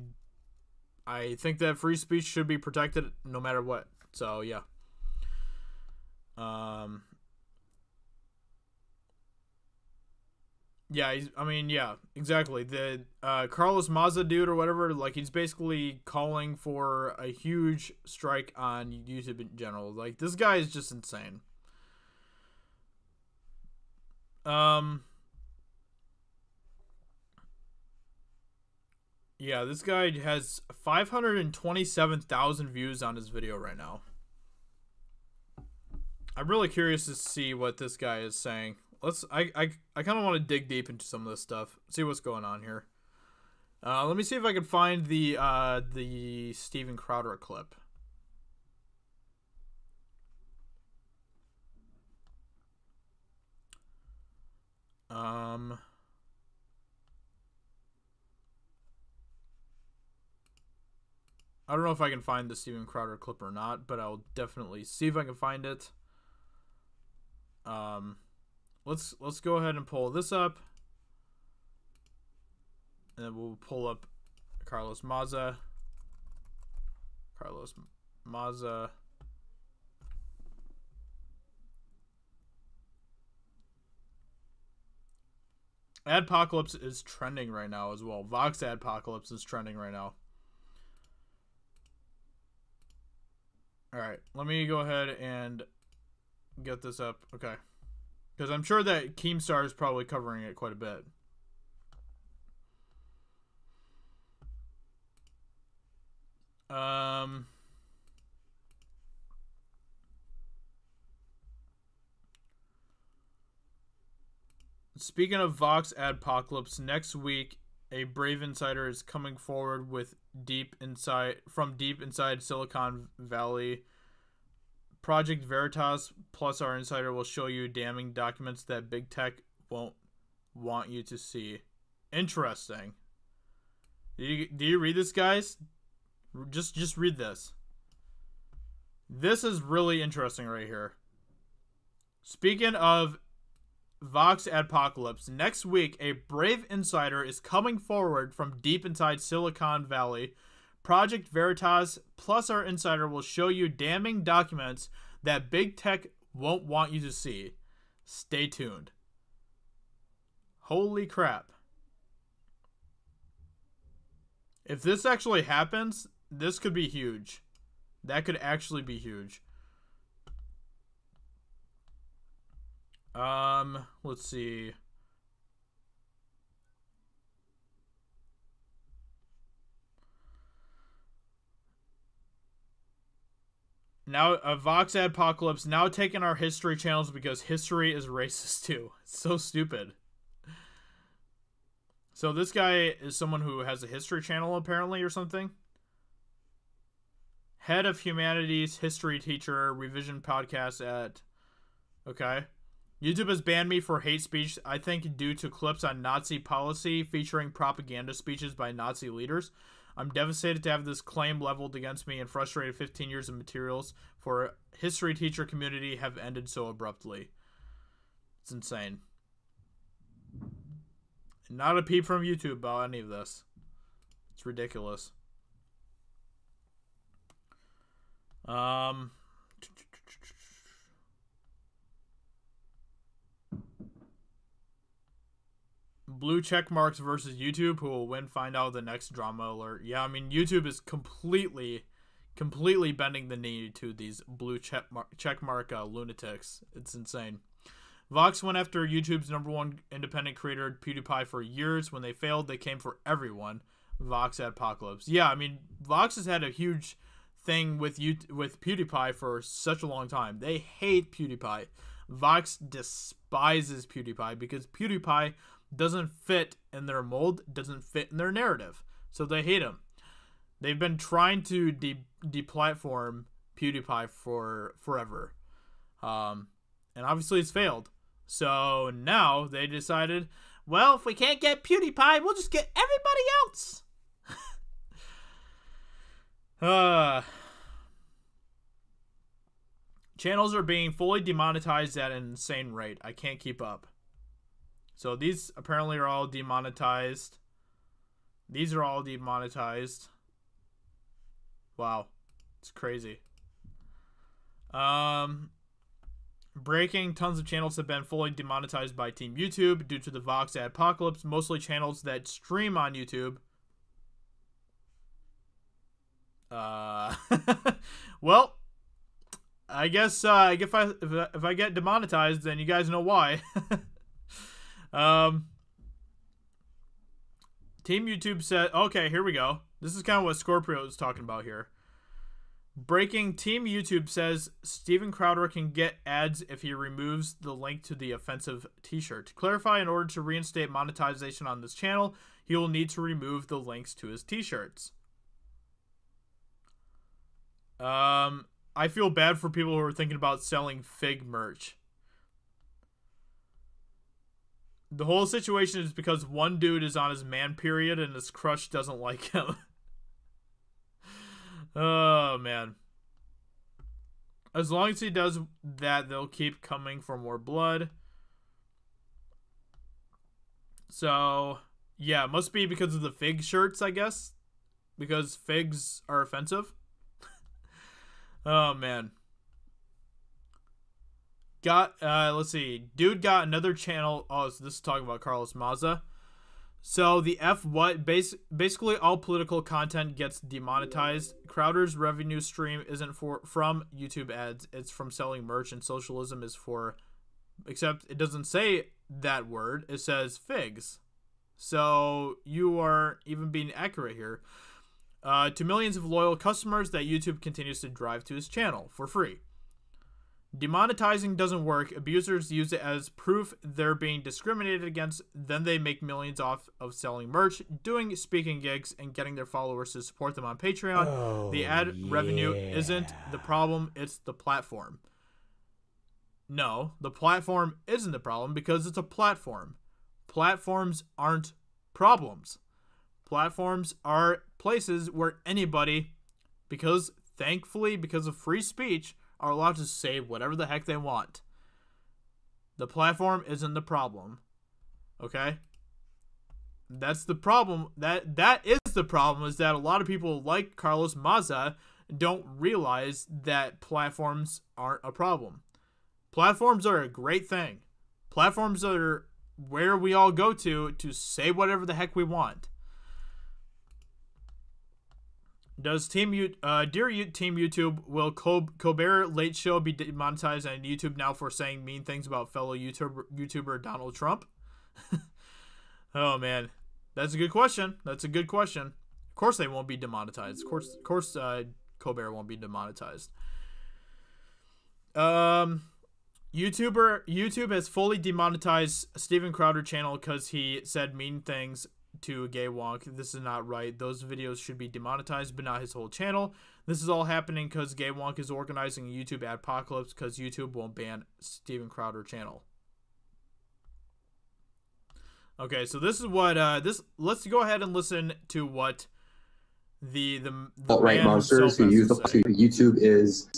think that free speech should be protected no matter what. So yeah. Yeah, I mean, yeah, exactly. The Carlos Maza dude or whatever, like, he's basically calling for a huge strike on YouTube in general. Like, this guy is just insane. Yeah, this guy has 527,000 views on his video right now. I'm really curious to see what this guy is saying. I kind of want to dig deep into some of this stuff. See what's going on here. Let me see if I can find the Steven Crowder clip. I don't know if I can find the Steven Crowder clip or not, but I'll definitely see if I can find it. Let's go ahead and pull this up. And then we'll pull up Carlos Maza. Carlos Maza. Adpocalypse is trending right now as well. Vox Adpocalypse is trending right now. Alright, let me go ahead and get this up. Okay. Because I'm sure that Keemstar is probably covering it quite a bit. Speaking of Vox Adpocalypse, next week a brave insider is coming forward with deep inside Silicon Valley. Project Veritas plus our insider will show you damning documents that big tech won't want you to see. Interesting. Do you read this, guys? Just read this. This is really interesting right here. Speaking of Vox Adpocalypse, next week a brave insider is coming forward from deep inside Silicon Valley. Project Veritas plus our insider will show you damning documents that big tech won't want you to see. Stay tuned. Holy crap. If this actually happens, this could be huge. That could actually be huge. Let's see. Now, a Vox Adpocalypse now taking our history channels because history is racist too. It's so stupid. So this guy is someone who has a history channel apparently or something. Head of Humanities History Teacher Revision Podcast at... Okay. YouTube has banned me for hate speech, I think due to clips on Nazi policy featuring propaganda speeches by Nazi leaders. I'm devastated to have this claim leveled against me and frustrated 15 years of materials for a history teacher community have ended so abruptly. It's insane. Not a peep from YouTube about any of this. It's ridiculous. Blue check marks versus YouTube. Who will win? Find out the next drama alert. Yeah, I mean, YouTube is completely bending the knee to these blue check mark lunatics. It's insane. Vox went after YouTube's #1 independent creator, PewDiePie, for years. When they failed, they came for everyone. Vox Adpocalypse. Yeah, I mean, Vox has had a huge thing with PewDiePie for such a long time. They hate PewDiePie. Vox despises PewDiePie because PewDiePie doesn't fit in their mold, doesn't fit in their narrative. So they hate him. They've been trying to deplatform PewDiePie for forever. And obviously it's failed. So now they decided, well, if we can't get PewDiePie, we'll just get everybody else. Channels are being fully demonetized at an insane rate. I can't keep up. So these apparently are all demonetized. These are all demonetized. Wow. It's crazy. Breaking, tons of channels have been fully demonetized by Team YouTube due to the Vox Adpocalypse, mostly channels that stream on YouTube. Well, I guess if I get demonetized, then you guys know why. Team YouTube said, okay, here we go. This is kind of what Scorpio is talking about here. Breaking, Team YouTube says Steven Crowder can get ads if he removes the link to the offensive t-shirt. To clarify, in order to reinstate monetization on this channel, he will need to remove the links to his t-shirts. I feel bad for people who are thinking about selling Fig merch. The whole situation is because one dude is on his man period and his crush doesn't like him. Oh, man. As long as he does that, they'll keep coming for more blood. So, yeah, it must be because of the Fig shirts, I guess. Because figs are offensive. Oh, man. Let's see. Dude got another channel. Oh, so this is talking about Carlos Maza. So the basically all political content gets demonetized. Crowder's revenue stream isn't from YouTube ads. It's from selling merch, and socialism is for, except it doesn't say that word. It says figs. So you are even being accurate here. To millions of loyal customers that YouTube continues to drive to his channel for free. Demonetizing doesn't work. Abusers use it as proof they're being discriminated against. Then they make millions off of selling merch, doing speaking gigs, and getting their followers to support them on Patreon. Oh, the ad revenue isn't the problem. It's the platform. No, the platform isn't the problem because it's a platform. Platforms aren't problems. Platforms are places where anybody, thankfully, because of free speech, are allowed to say whatever the heck they want. The platform isn't the problem. Okay? That's the problem. That is the problem, is that a lot of people like Carlos Maza don't realize that platforms aren't a problem. Platforms are a great thing. Platforms are where we all go to say whatever the heck we want. Does Team Team YouTube, will Colbert Late Show be demonetized on YouTube now for saying mean things about fellow YouTuber Donald Trump? Oh man, that's a good question. Of course they won't be demonetized. Of course, Colbert won't be demonetized. YouTube has fully demonetized Steven Crowder channel because he said mean things to Gay Wonk. This is not right. Those videos should be demonetized, but not his whole channel. This is all happening because Gay Wonk is organizing a YouTube Adpocalypse because YouTube won't ban Steven Crowder channel. Okay, so this is what let's go ahead and listen to what the alt-right monsters who use YouTube is.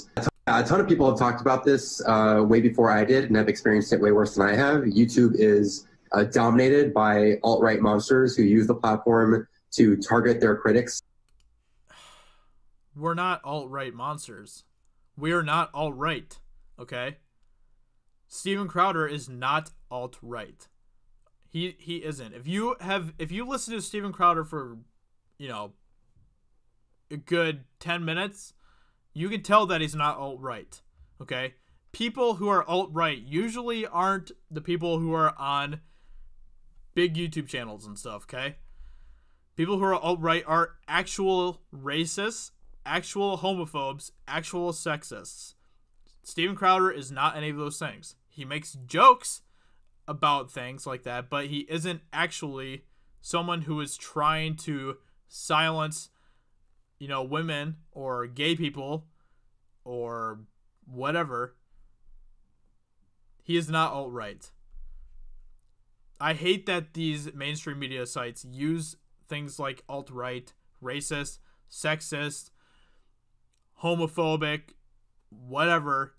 A ton of people have talked about this way before I did and have experienced it way worse than I have. YouTube is dominated by alt-right monsters who use the platform to target their critics. We're not alt-right monsters. We are not alt-right, okay? Steven Crowder is not alt-right. He isn't. If you listen to Steven Crowder for, a good 10 minutes, you can tell that he's not alt-right, okay? People who are alt-right usually aren't the people who are on big YouTube channels and stuff, okay? People who are alt-right are actual racists, actual homophobes, actual sexists. Steven Crowder is not any of those things. He makes jokes about things like that, but he isn't actually someone who is trying to silence, women or gay people or whatever. He is not alt-right. I hate that these mainstream media sites use things like alt-right, racist, sexist, homophobic, whatever,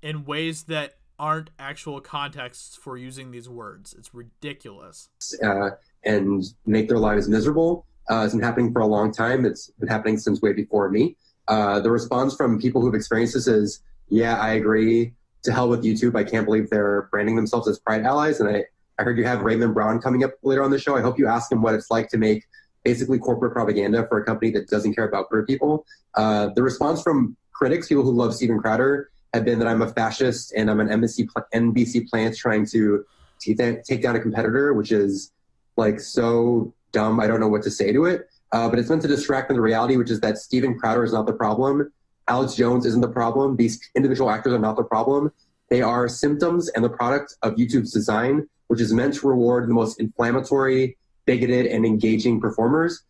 in ways that aren't actual contexts for using these words. It's ridiculous. And make their lives miserable. It's been happening for a long time. It's been happening since way before me. The response from people who've experienced this is, yeah, I agree. To hell with YouTube. I can't believe they're branding themselves as Pride allies. And I heard you have Raymond Brown coming up later on the show. I hope you ask him what it's like to make basically corporate propaganda for a company that doesn't care about queer people. The response from critics, people who love Steven Crowder, have been that I'm a fascist and I'm an NBC plant trying to take down a competitor, which is like so dumb. I don't know what to say to it. But it's meant to distract from the reality, which is that Steven Crowder is not the problem. Alex Jones isn't the problem. These individual actors are not the problem. They are symptoms and the product of YouTube's design, which is meant to reward the most inflammatory, bigoted, and engaging performers.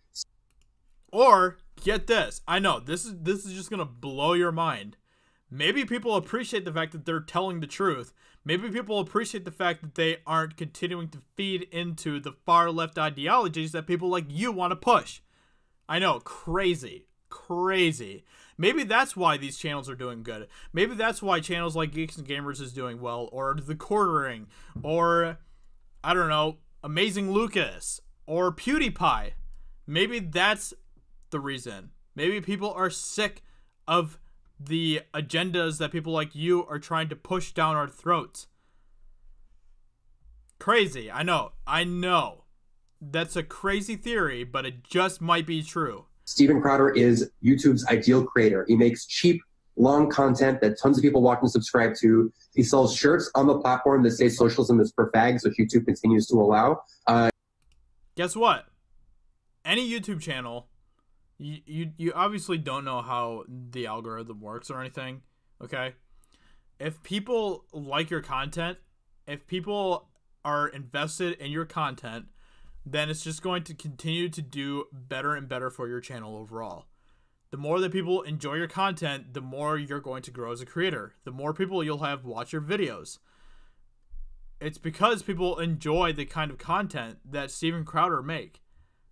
Or, get this. I know, this is just going to blow your mind. Maybe people appreciate the fact that they're telling the truth. Maybe people appreciate the fact that they aren't continuing to feed into the far left ideologies that people like you want to push. I know, crazy. Maybe that's why these channels are doing good. Maybe that's why channels like Geeks and Gamers is doing well, or The Quartering, or, I don't know, Amazing Lucas, or PewDiePie. Maybe that's the reason. Maybe people are sick of the agendas that people like you are trying to push down our throats. Crazy, I know. That's a crazy theory, but it just might be true. Steven Crowder is YouTube's ideal creator. He makes cheap, long content that tons of people watch and subscribe to. He sells shirts on the platform that say socialism is for fags, which YouTube continues to allow. Guess what? Any YouTube channel, you obviously don't know how the algorithm works or anything, okay? If people like your content, if people are invested in your content, then it's just going to continue to do better and better for your channel overall. The more that people enjoy your content, the more you're going to grow as a creator. The more people you'll have watch your videos. It's because people enjoy the kind of content that Steven Crowder make.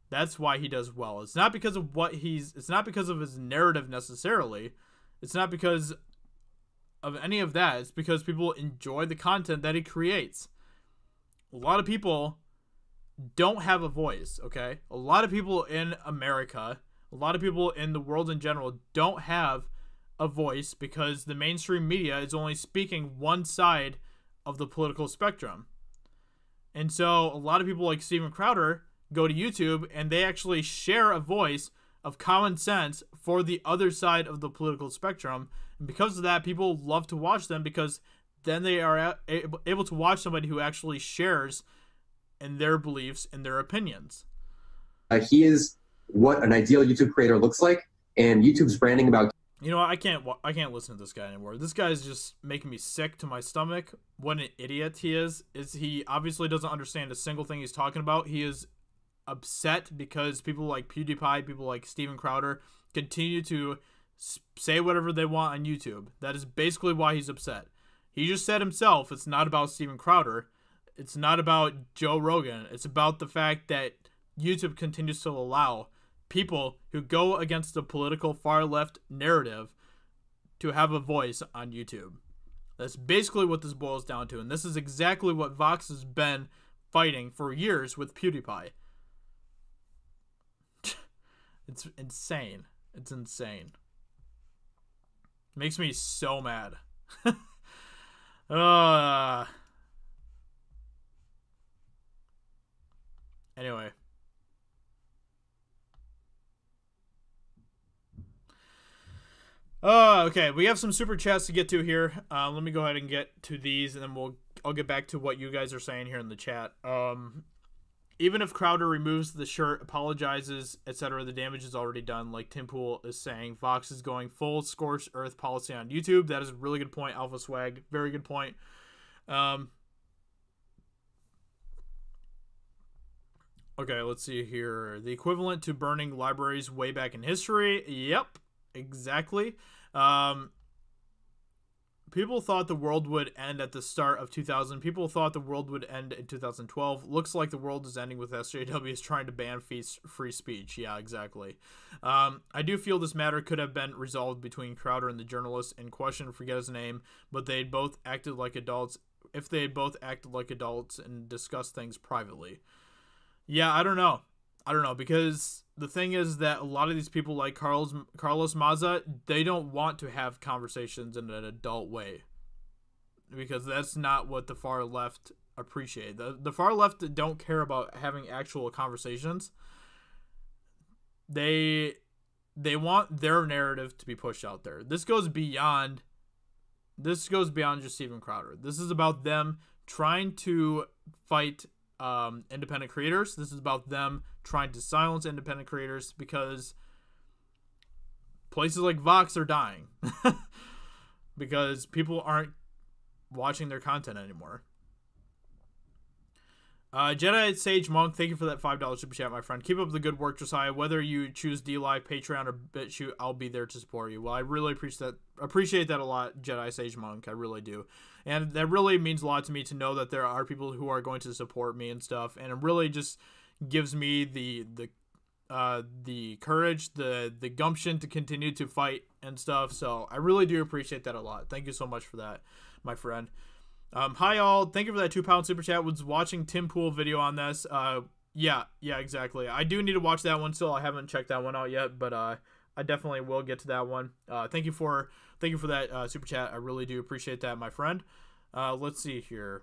That's why he does well. It's not because of it's not because of his narrative necessarily. It's not because of any of that. It's because people enjoy the content that he creates. A lot of people don't have a voice, okay? A lot of people in America, a lot of people in the world in general don't have a voice because the mainstream media is only speaking one side of the political spectrum. And so a lot of people like Steven Crowder go to YouTube and they actually share a voice of common sense for the other side of the political spectrum. And because of that, people love to watch them because then they are able to watch somebody who actually shares in their beliefs and their opinions. He is what an ideal YouTube creator looks like, and YouTube's branding about... You know, I can't listen to this guy anymore. This guy's just making me sick to my stomach. What an idiot he is he obviously doesn't understand a single thing he's talking about. He is upset because people like PewDiePie, people like Steven Crowder continue to say whatever they want on YouTube. That is basically why he's upset. He just said himself, it's not about Steven Crowder. It's not about Joe Rogan. It's about the fact that YouTube continues to allow people who go against the political far left narrative to have a voice on YouTube. That's basically what this boils down to. And this is exactly what Vox has been fighting for years with PewDiePie. It's insane. It's insane. It makes me so mad. Anyway. Okay, we have some super chats to get to here. Let me go ahead and get to these, and then I'll get back to what you guys are saying here in the chat. Even if Crowder removes the shirt, apologizes, etc., the damage is already done. Like Tim Pool is saying, Vox is going full scorched earth policy on YouTube. That is a really good point, Alpha Swag. Very good point. Okay, let's see here. The equivalent to burning libraries way back in history. Yep, exactly. People thought the world would end at the start of 2000. People thought the world would end in 2012. Looks like the world is ending with SJWs trying to ban free speech. Yeah, exactly. I do feel this matter could have been resolved between Crowder and the journalist in question. Forget his name, but they'd both acted like adults. If they had both acted like adults and discussed things privately. Yeah, I don't know. Because the thing is that a lot of these people like Carlos Maza, they don't want to have conversations in an adult way. Because that's not what the far left appreciate. The far left don't care about having actual conversations. They want their narrative to be pushed out there. This goes beyond just Steven Crowder. This is about them trying to fight independent creators. This is about them trying to silence independent creators because places like Vox are dying because people aren't watching their content anymore. Jedi Sage Monk, thank you for that $5 super chat, my friend. Keep up the good work, Josiah. Whether you choose DLive, Patreon, or BitChute, I'll be there to support you. Well, I really appreciate that a lot, Jedi Sage Monk. I really do. And that really means a lot to me to know that there are people who are going to support me and stuff. And it really just gives me the courage, the gumption to continue to fight and stuff. So I really do appreciate that a lot. Thank you so much for that, my friend. Hi all, thank you for that £2 super chat. Was watching Tim Pool video on this. Yeah, exactly. I do need to watch that one still. I haven't checked that one out yet, but I definitely will get to that one. Thank you for that super chat. I really do appreciate that, my friend. Let's see here.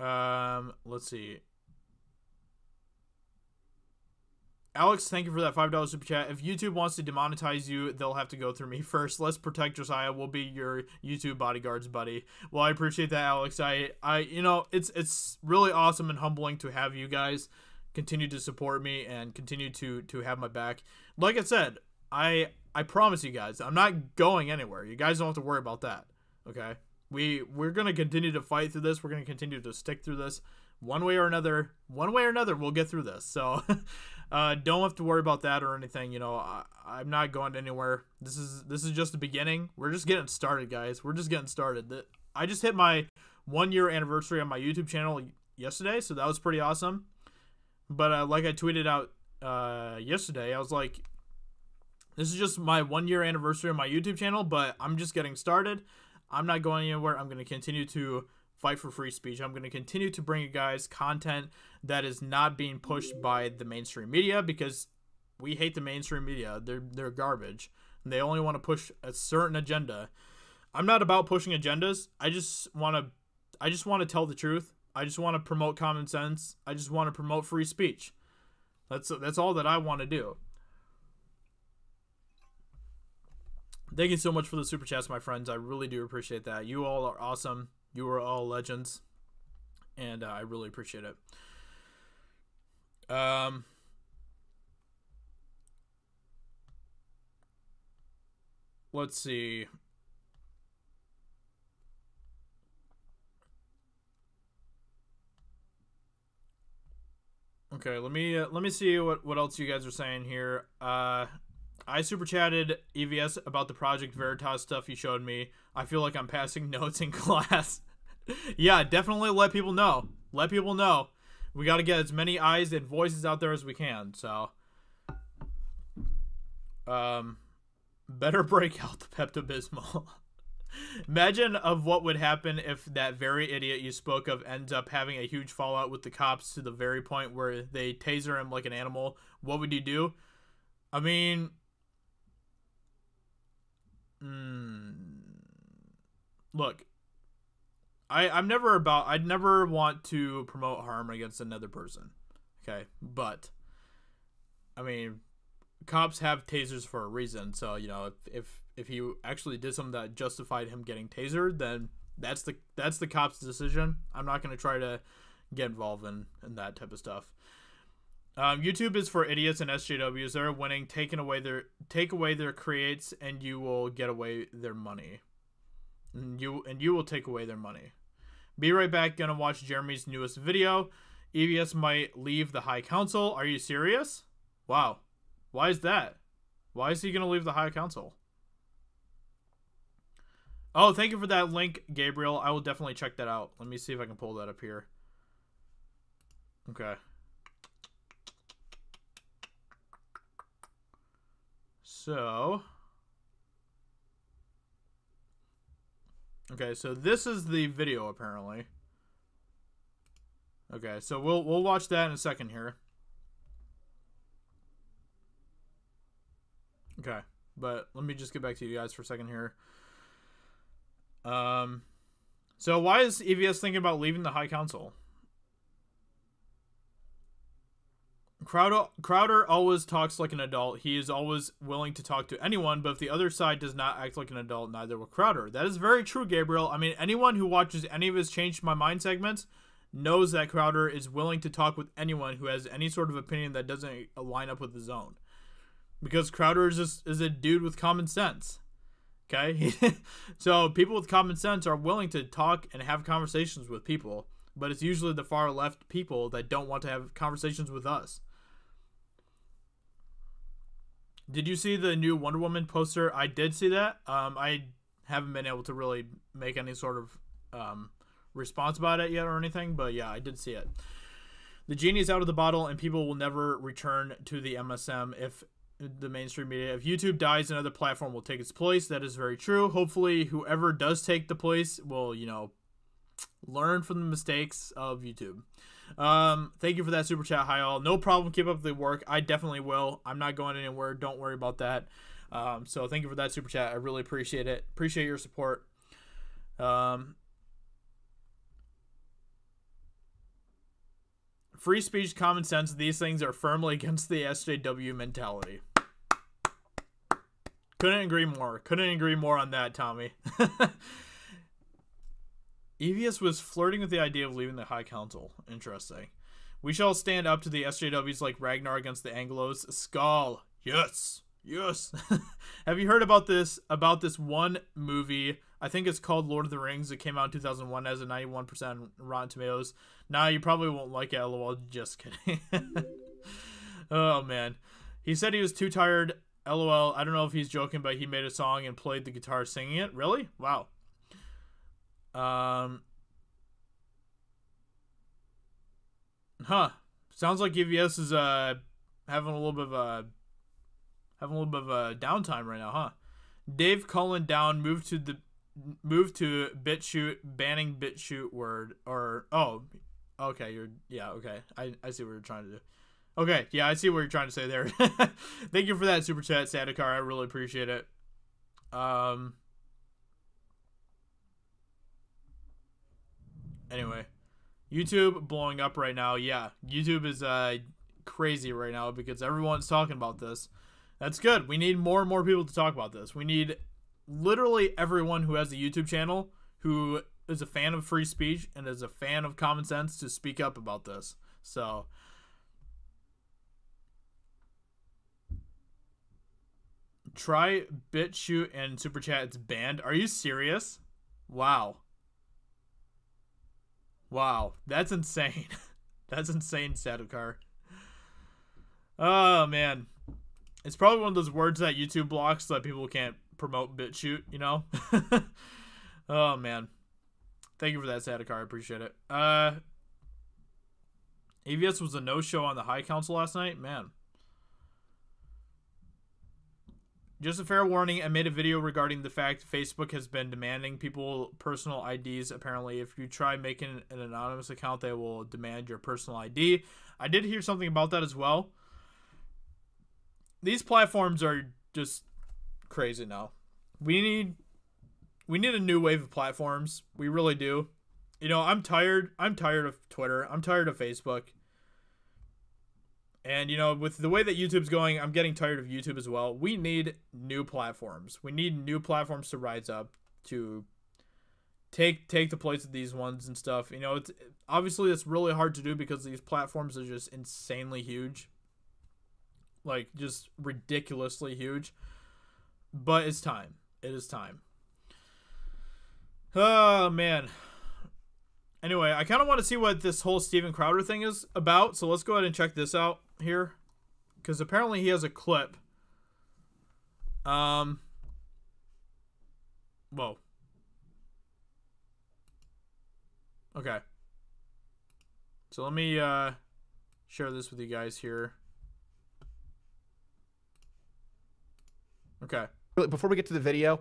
Let's see. Alex, thank you for that $5 super chat. If YouTube wants to demonetize you, they'll have to go through me first. Let's protect Josiah. We'll be your YouTube bodyguards, buddy. Well, I appreciate that, Alex. You know, it's really awesome and humbling to have you guys continue to support me and continue to have my back. Like I said, I promise you guys, I'm not going anywhere. You guys don't have to worry about that. Okay? We're gonna continue to fight through this. We're gonna continue to stick through this. One way or another, we'll get through this. So, don't have to worry about that or anything. You know, I'm not going anywhere. This is just the beginning. We're just getting started, guys. We're just getting started. I just hit my 1-year anniversary on my YouTube channel yesterday, so that was pretty awesome. But like I tweeted out yesterday, I was like, this is just my 1-year anniversary on my YouTube channel, but I'm just getting started. I'm not going anywhere. I'm going to continue to fight for free speech. I'm going to continue to bring you guys content that is not being pushed by the mainstream media, because we hate the mainstream media. They're garbage. And they only want to push a certain agenda. I'm not about pushing agendas. I just want to tell the truth. I just want to promote common sense. I just want to promote free speech. That's all that I want to do. Thank you so much for the super chats, my friends. I really do appreciate that. You all are awesome. You are all legends, and I really appreciate it. Let's see. Okay, let me see what else you guys are saying here. I super chatted EVS about the Project Veritas stuff you showed me. I feel like I'm passing notes in class. Yeah, definitely let people know. Let people know. We got to get as many eyes and voices out there as we can. So, better break out the Pepto-Bismol. Imagine of what would happen if that very idiot you spoke of ends up having a huge fallout with the cops to the very point where they taser him like an animal. What would you do? I mean, look, I'd never want to promote harm against another person. Okay, but I mean, cops have tasers for a reason. So, you know, if he actually did something that justified him getting tasered, then That's the cop's decision. I'm not going to try to get involved in that type of stuff. YouTube is for idiots and SJWs. They're winning. Take away their creates, and you will get away their money. And you will take away their money. Be right back. Gonna watch Jeremy's newest video. EVS might leave the High Council. Are you serious? Wow. Why is that? Why is he gonna leave the High Council? Oh, thank you for that link, Gabriel. I will definitely check that out. Let me see if I can pull that up here. Okay. So, okay, so this is the video apparently. Okay, so we'll watch that in a second here. Okay, but let me just get back to you guys for a second here. So why is EVS thinking about leaving the High Council? Crowder always talks like an adult. He is always willing to talk to anyone, but if the other side does not act like an adult, neither will Crowder. That is very true, Gabriel. I mean, anyone who watches any of his Change My Mind segments knows that Crowder is willing to talk with anyone who has any sort of opinion that doesn't line up with his own. Because Crowder is a dude with common sense. Okay? So people with common sense are willing to talk and have conversations with people, but it's usually the far left people that don't want to have conversations with us. Did you see the new Wonder Woman poster? I did see that. I haven't been able to really make any sort of response about it yet or anything, but yeah, I did see it. The genie is out of the bottle, and people will never return to the MSM if the mainstream media. If YouTube dies, another platform will take its place. That is very true. Hopefully, whoever does take the place will, you know, learn from the mistakes of YouTube. Thank you for that super chat. Hi all. No problem. Keep up the work. I definitely will. I'm not going anywhere. Don't worry about that. So thank you for that super chat. I really appreciate it. Appreciate your support. Free speech, common sense. These things are firmly against the SJW mentality. Couldn't agree more. Couldn't agree more on that, Tommy. EVS was flirting with the idea of leaving the High Council. Interesting. We shall stand up to the SJWs like Ragnar against the Anglos. Skull. Yes. Yes. Have you heard about this one movie? I think it's called Lord of the Rings. It came out in 2001 as a 91% Rotten Tomatoes. Nah, you probably won't like it, lol. Just kidding. Oh, man. He said he was too tired. LOL. I don't know if he's joking, but he made a song and played the guitar singing it. Really? Wow. Sounds like EVS is having a little bit of a downtime right now, huh? Dave Cullen down, move to BitChute, banning BitChute word, or okay, okay. I see what you're trying to do. Okay, yeah, I see what you're trying to say there. Thank you for that super chat, Sadakar. I really appreciate it. Anyway, YouTube blowing up right now. Yeah, YouTube is crazy right now because everyone's talking about this. That's good. We need more and more people to talk about this. We need literally everyone who has a YouTube channel who is a fan of free speech and is a fan of common sense to speak up about this. So, try BitChute and Super Chat. It's banned. Are you serious? Wow. Wow. That's insane. That's insane, Sadokar. Oh, man. It's probably one of those words that YouTube blocks so that people can't promote BitChute, you know? Oh, man. Thank you for that, Sadokar. I appreciate it. AVS was a no-show on the High Council last night? Man. Just a fair warning, I made a video regarding the fact Facebook has been demanding people personal IDs. Apparently, if you try making an anonymous account, they will demand your personal ID. I did hear something about that as well. These platforms are just crazy now. We need a new wave of platforms. We really do. You know, I'm tired of Twitter. I'm tired of Facebook. And, you know, with the way that YouTube's going, I'm getting tired of YouTube as well. We need new platforms. We need new platforms to rise up to take the place of these ones and stuff. You know, it's obviously it's really hard to do because these platforms are just insanely huge. Like, just ridiculously huge. But it's time. It is time. Oh, man. Anyway, I kind of want to see what this whole Steven Crowder thing is about. So let's go ahead and check this out here. Because apparently he has a clip. Whoa. Okay. So let me share this with you guys here. Okay. Before we get to the video,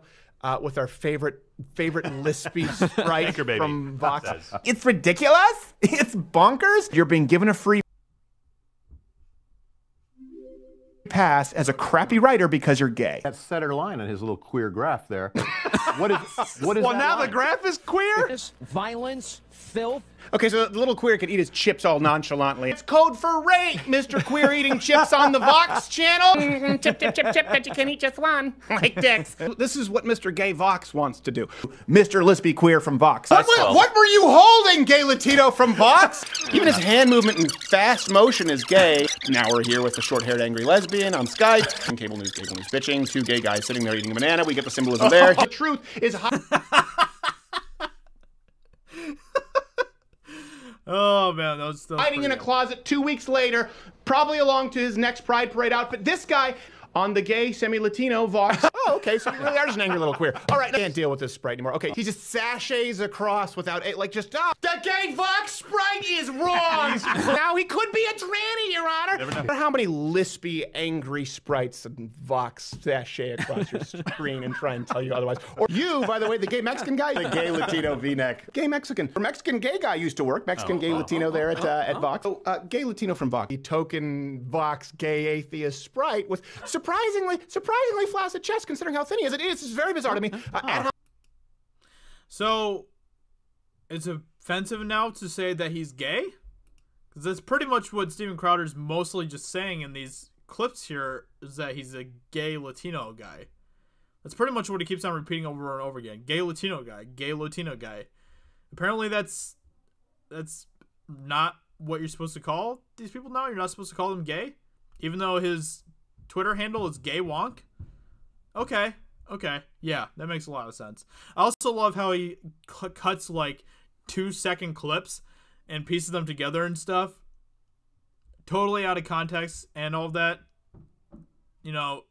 with our favorite lispy sprite from Vox. It's ridiculous. It's bonkers. You're being given a free pass as a crappy writer because you're gay. That center line on his little queer graph there. What is Well, that now line? the graph is queer? Violence, filth. Okay, so the little queer could eat his chips all nonchalantly. It's code for rape, Mr. Queer eating chips on the Vox channel. Chip, chip, chip, chip, but you can eat just one. Like dicks. This is what Mr. Gay Vox wants to do. Mr. Lispy Queer from Vox. What were you holding, Gay Latino from Vox? Even his hand movement in fast motion is gay. Now we're here with the short-haired angry lesbian on Skype. And cable news bitching. Two gay guys sitting there eating a banana. We get the symbolism there. The truth is Oh, man, that was still hiding in a closet 2 weeks later, probably along to his next Pride Parade outfit. This guy on the gay semi-Latino Vox. Oh, okay, so you really are just an angry little queer. All right, I can't deal with this Sprite anymore. Okay, he just sachets across without, like, just, the gay Vox Sprite is wrong! Now he could be a tranny, Your Honor! Never know how many lispy, angry Sprites and Vox sachet across your screen and try and tell you otherwise. Or you, by the way, the gay Mexican guy, the gay Latino V-neck. Gay Mexican. Or Mexican gay guy used to work. Mexican gay Latino there at Vox. Oh, gay Latino from Vox. The token Vox gay atheist Sprite with surprisingly flaccid chest, considering how thin he is. It is very bizarre to me. So, it's offensive now to say that he's gay? Because that's pretty much what Steven Crowder's mostly just saying in these clips here, is that he's a gay Latino guy. That's pretty much what he keeps on repeating over and over again. Gay Latino guy. Gay Latino guy. Apparently that's not what you're supposed to call these people now. You're not supposed to call them gay. Even though his Twitter handle is gay wonk. Okay. Yeah, that makes a lot of sense. I also love how he cuts like 2-second clips and pieces them together and stuff. Totally out of context and all of that. You know,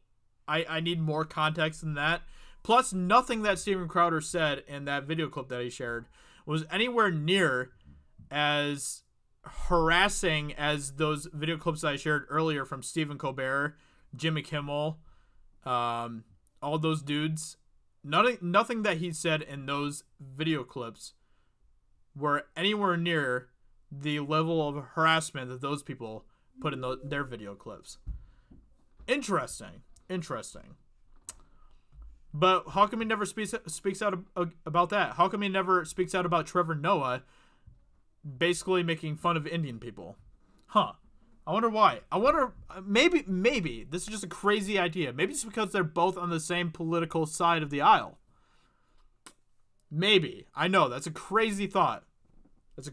I need more context than that. Plus, nothing that Steven Crowder said in that video clip that he shared was anywhere near as harassing as those video clips that I shared earlier from Stephen Colbert, Jimmy Kimmel, all those dudes. Nothing that he said in those video clips were anywhere near the level of harassment that those people put in their video clips. Interesting. But how come he never speaks out about that? How come he never speaks out about Trevor Noah basically making fun of Indian people? Huh. I wonder why. I wonder, maybe this is just a crazy idea. Maybe it's because they're both on the same political side of the aisle. Maybe. I know, that's a crazy thought. But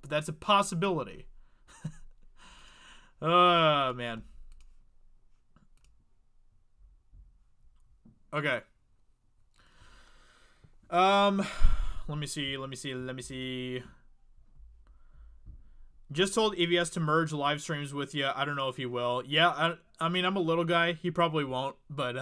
that's a possibility. Oh, man. Okay. Let me see. Just told EVS to merge live streams with you. I don't know if he will. Yeah, I mean, I'm a little guy. He probably won't. But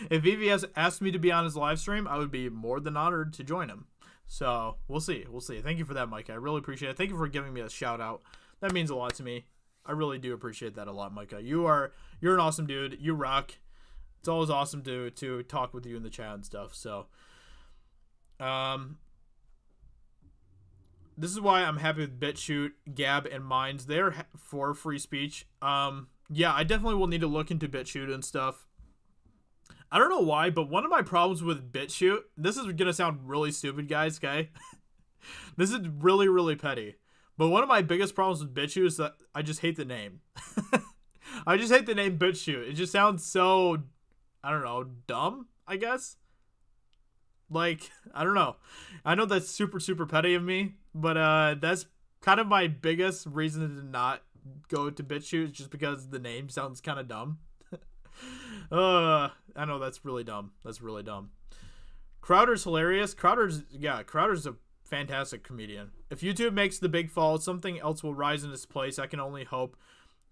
if EVS asked me to be on his live stream, I would be more than honored to join him. So, we'll see. Thank you for that, Micah. I really appreciate it. Thank you for giving me a shout out. That means a lot to me. I really do appreciate that a lot, Micah. You're an awesome dude. You rock. It's always awesome to talk with you in the chat and stuff. So, this is why I'm happy with BitChute, Gab, and Minds. They're for free speech. Yeah, I definitely will need to look into BitChute and stuff. I don't know why, but one of my problems with BitChute, this is gonna sound really stupid, guys, okay? This is really, really petty. But one of my biggest problems with BitChute is that I just hate the name. I just hate the name BitChute. It just sounds so, I don't know, dumb, I guess? Like, I don't know. I know that's super, super petty of me, but that's kind of my biggest reason to not go to BitChute, just because the name sounds kind of dumb. I know that's really dumb. That's really dumb. Crowder's hilarious. Crowder's a fantastic comedian. If YouTube makes the big fall, something else will rise in its place. I can only hope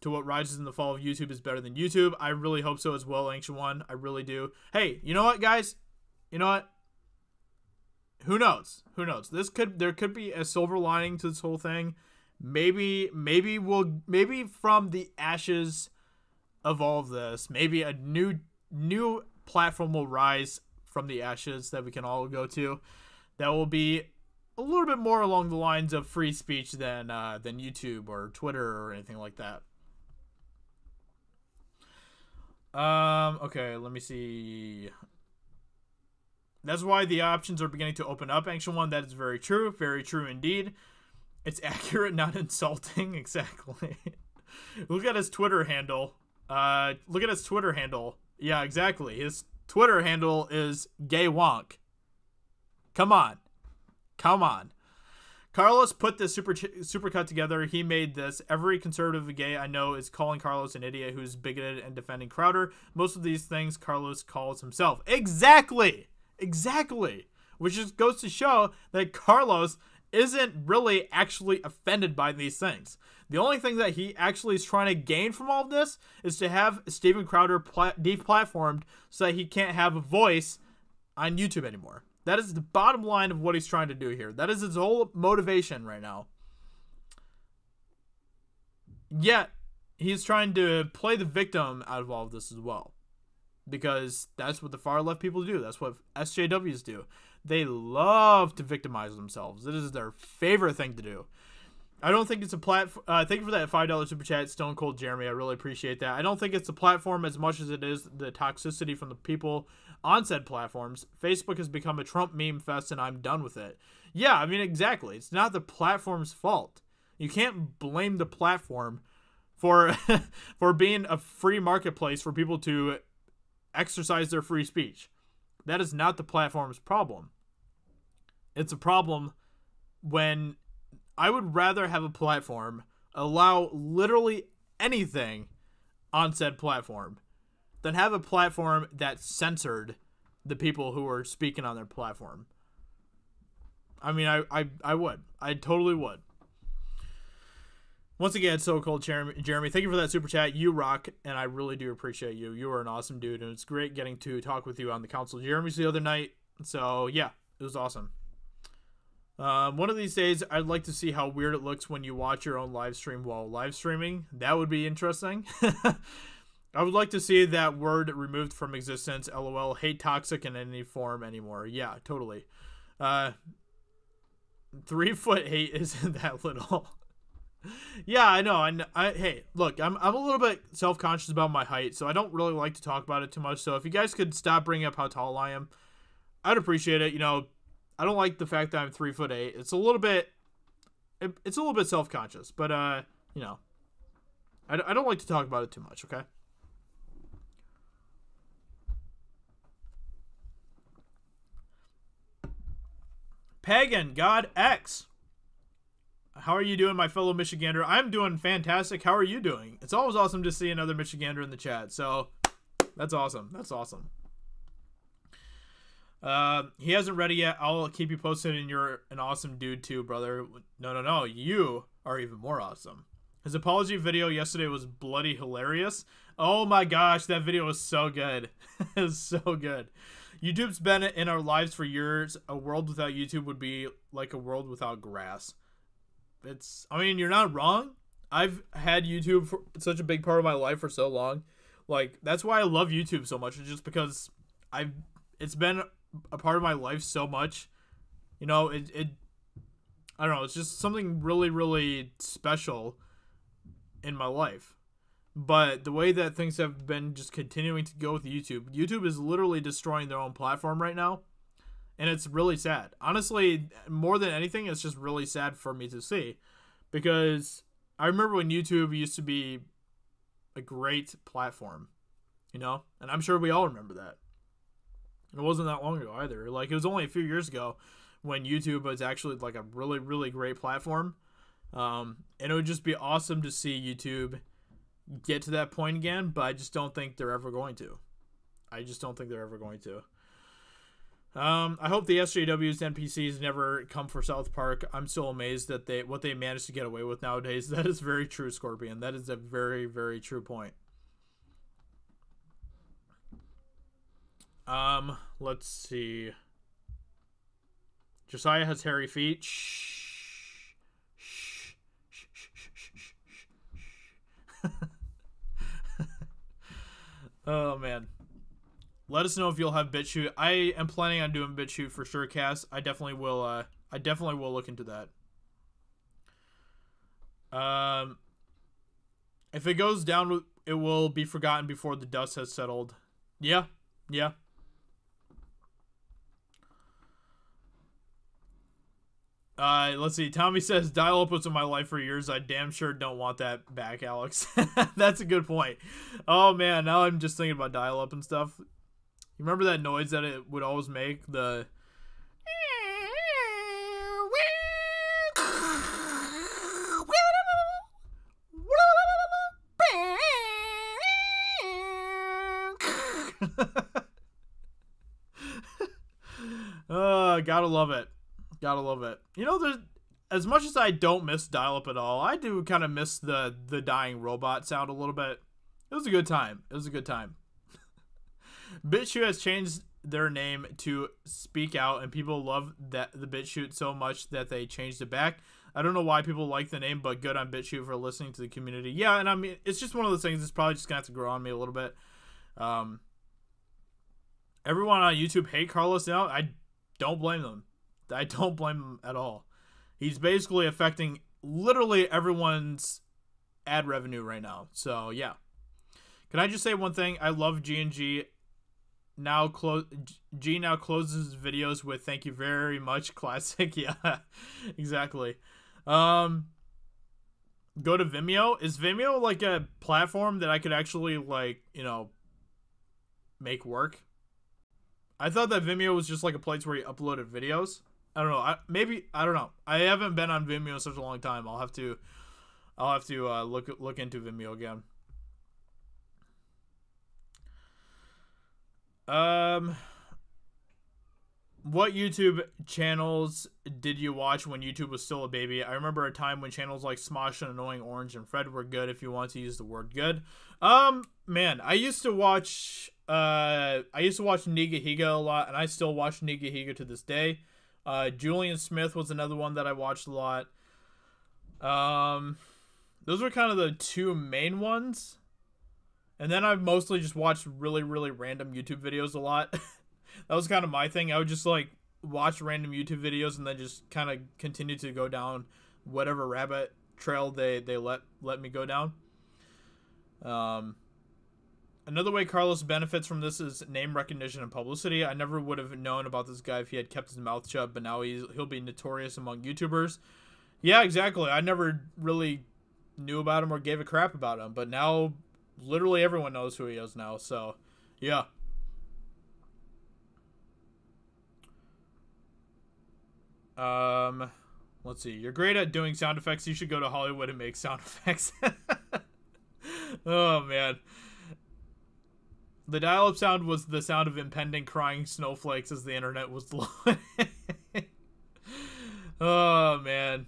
to what rises in the fall of YouTube is better than YouTube. I really hope so as well, Ancient One. I really do. Hey, you know what, guys? You know what? Who knows? Who knows? There could be a silver lining to this whole thing. Maybe from the ashes of all of this, maybe a new platform will rise from the ashes that we can all go to. That will be a little bit more along the lines of free speech than YouTube or Twitter or anything like that. Okay, let me see. That's why the options are beginning to open up, Ancient One. That is very true indeed. It's accurate, not insulting. Exactly. Look at his Twitter handle. Yeah, exactly. His Twitter handle is gay wonk. Come on. Carlos put this supercut together. He made this. Every conservative gay I know is calling Carlos an idiot who's bigoted and defending Crowder. Most of these things Carlos calls himself. Exactly. Which just goes to show that Carlos isn't really actually offended by these things. The only thing that he actually is trying to gain from all of this is to have Steven Crowder deplatformed so that he can't have a voice on YouTube anymore. That is the bottom line of what he's trying to do here. That is his whole motivation right now. Yet, he's trying to play the victim out of all of this as well. Because that's what the far left people do. That's what SJWs do. They love to victimize themselves. It is their favorite thing to do. I don't think it's a platform. Thank you for that $5 super chat, Stone Cold Jeremy. I really appreciate that. I don't think it's a platform as much as it is the toxicity from the people on said platforms. Facebook has become a Trump meme fest, and I'm done with it. Yeah, I mean, exactly. It's not the platform's fault. You can't blame the platform for for being a free marketplace for people to exercise their free speech. That is not the platform's problem. It's a problem when I would rather have a platform allow literally anything on said platform than have a platform that censored the people who are speaking on their platform. I mean, I would. I totally would. Once again, So Cold Jeremy, thank you for that super chat. You rock, and I really do appreciate you. You are an awesome dude, and it's great getting to talk with you on the Council of Jeremy's the other night. So, yeah, it was awesome. One of these days, I'd like to see how weird it looks when you watch your own live stream while live streaming. That would be interesting. I would like to see that word removed from existence. LOL. Hate toxic in any form anymore. Yeah, totally. 3 foot 8 isn't that little. Yeah, I know. Hey, look, I'm a little bit self-conscious about my height, so I don't really like to talk about it too much. So if you guys could stop bringing up how tall I am, I'd appreciate it. You know, I don't like the fact that I'm 3 foot 8. It's a little bit self-conscious, but you know, I don't like to talk about it too much. Okay. Pagan God X. How are you doing, my fellow Michigander? I'm doing fantastic. How are you doing? It's always awesome to see another Michigander in the chat. So, that's awesome. That's awesome. He hasn't read it yet. I'll keep you posted, and you're an awesome dude too, brother. No. You are even more awesome. His apology video yesterday was bloody hilarious. Oh my gosh, that video was so good. It was so good. YouTube's been in our lives for years. A world without YouTube would be like a world without grass. I mean, you're not wrong. I've had YouTube for such a big part of my life for so long. Like, that's why I love YouTube so much. It's just because it's been a part of my life so much. You know, I don't know. It's just something really, really special in my life. But the way that things have been just continuing to go with YouTube is literally destroying their own platform right now. And it's really sad. Honestly, more than anything, it's just really sad for me to see. Because I remember when YouTube used to be a great platform. You know? And I'm sure we all remember that. It wasn't that long ago either. Like, it was only a few years ago when YouTube was actually like a really, really great platform. And it would just be awesome to see YouTube get to that point again, but I just don't think they're ever going to. I just don't think they're ever going to. I hope the SJWs and NPCs never come for South Park. I'm still amazed that what they managed to get away with nowadays. That is very true, Scorpion. That is a very, very true point. Let's see. Josiah has hairy feet. Shh. Shh. Shh. Shh. Shh. Shh. Oh, man. Let us know if you'll have BitChute. I am planning on doing BitChute for sure, Cass. I definitely will. I definitely will look into that. If it goes down, it will be forgotten before the dust has settled. Yeah. Yeah. Let's see. Tommy says, dial-up was in my life for years. I damn sure don't want that back, Alex. That's a good point. Oh, man. Now I'm just thinking about dial-up and stuff. You remember that noise that it would always make? The... Gotta love it. Gotta love it. You know, there's, as much as I don't miss dial-up at all, I do kind of miss the dying robot sound a little bit. It was a good time. It was a good time. BitChute has changed their name to Speak Out, and people love the BitChute so much that they changed it back. I don't know why people like the name, but good on BitChute for listening to the community. Yeah, and I mean, it's just one of those things that's probably just going to have to grow on me a little bit. Everyone on YouTube hate Carlos now. I don't blame them. I don't blame him at all. He's basically affecting literally everyone's ad revenue right now. So, yeah. Can I just say one thing? I love G&G. G now closes videos with "thank you very much" classic. Yeah, exactly. Go to Vimeo. Is Vimeo like a platform that I could actually, like, you know, make work? I thought that Vimeo was just like a place where you uploaded videos. I don't know. I don't know. I haven't been on Vimeo in such a long time. I'll have to look into Vimeo again. What YouTube channels did you watch when YouTube was still a baby? I remember a time when channels like Smosh and Annoying Orange and Fred were good, if you want to use the word good. Man, I used to watch Nigahiga a lot, and I still watch Nigahiga to this day. Julian Smith was another one that I watched a lot. Those were kind of the two main ones. And then I mostly just watched really, really random YouTube videos a lot. That was kind of my thing. I would just, like, watch random YouTube videos and then just kind of continue to go down whatever rabbit trail they let me go down. Another way Carlos benefits from this is name recognition and publicity. I never would have known about this guy if he had kept his mouth shut, but now he'll be notorious among YouTubers. Yeah, exactly. I never really knew about him or gave a crap about him, but now literally everyone knows who he is now, so yeah. Let's see. You're great at doing sound effects. You should go to Hollywood and make sound effects. Oh, man. The dial-up sound was the sound of impending crying snowflakes as the internet was loading. Oh, man.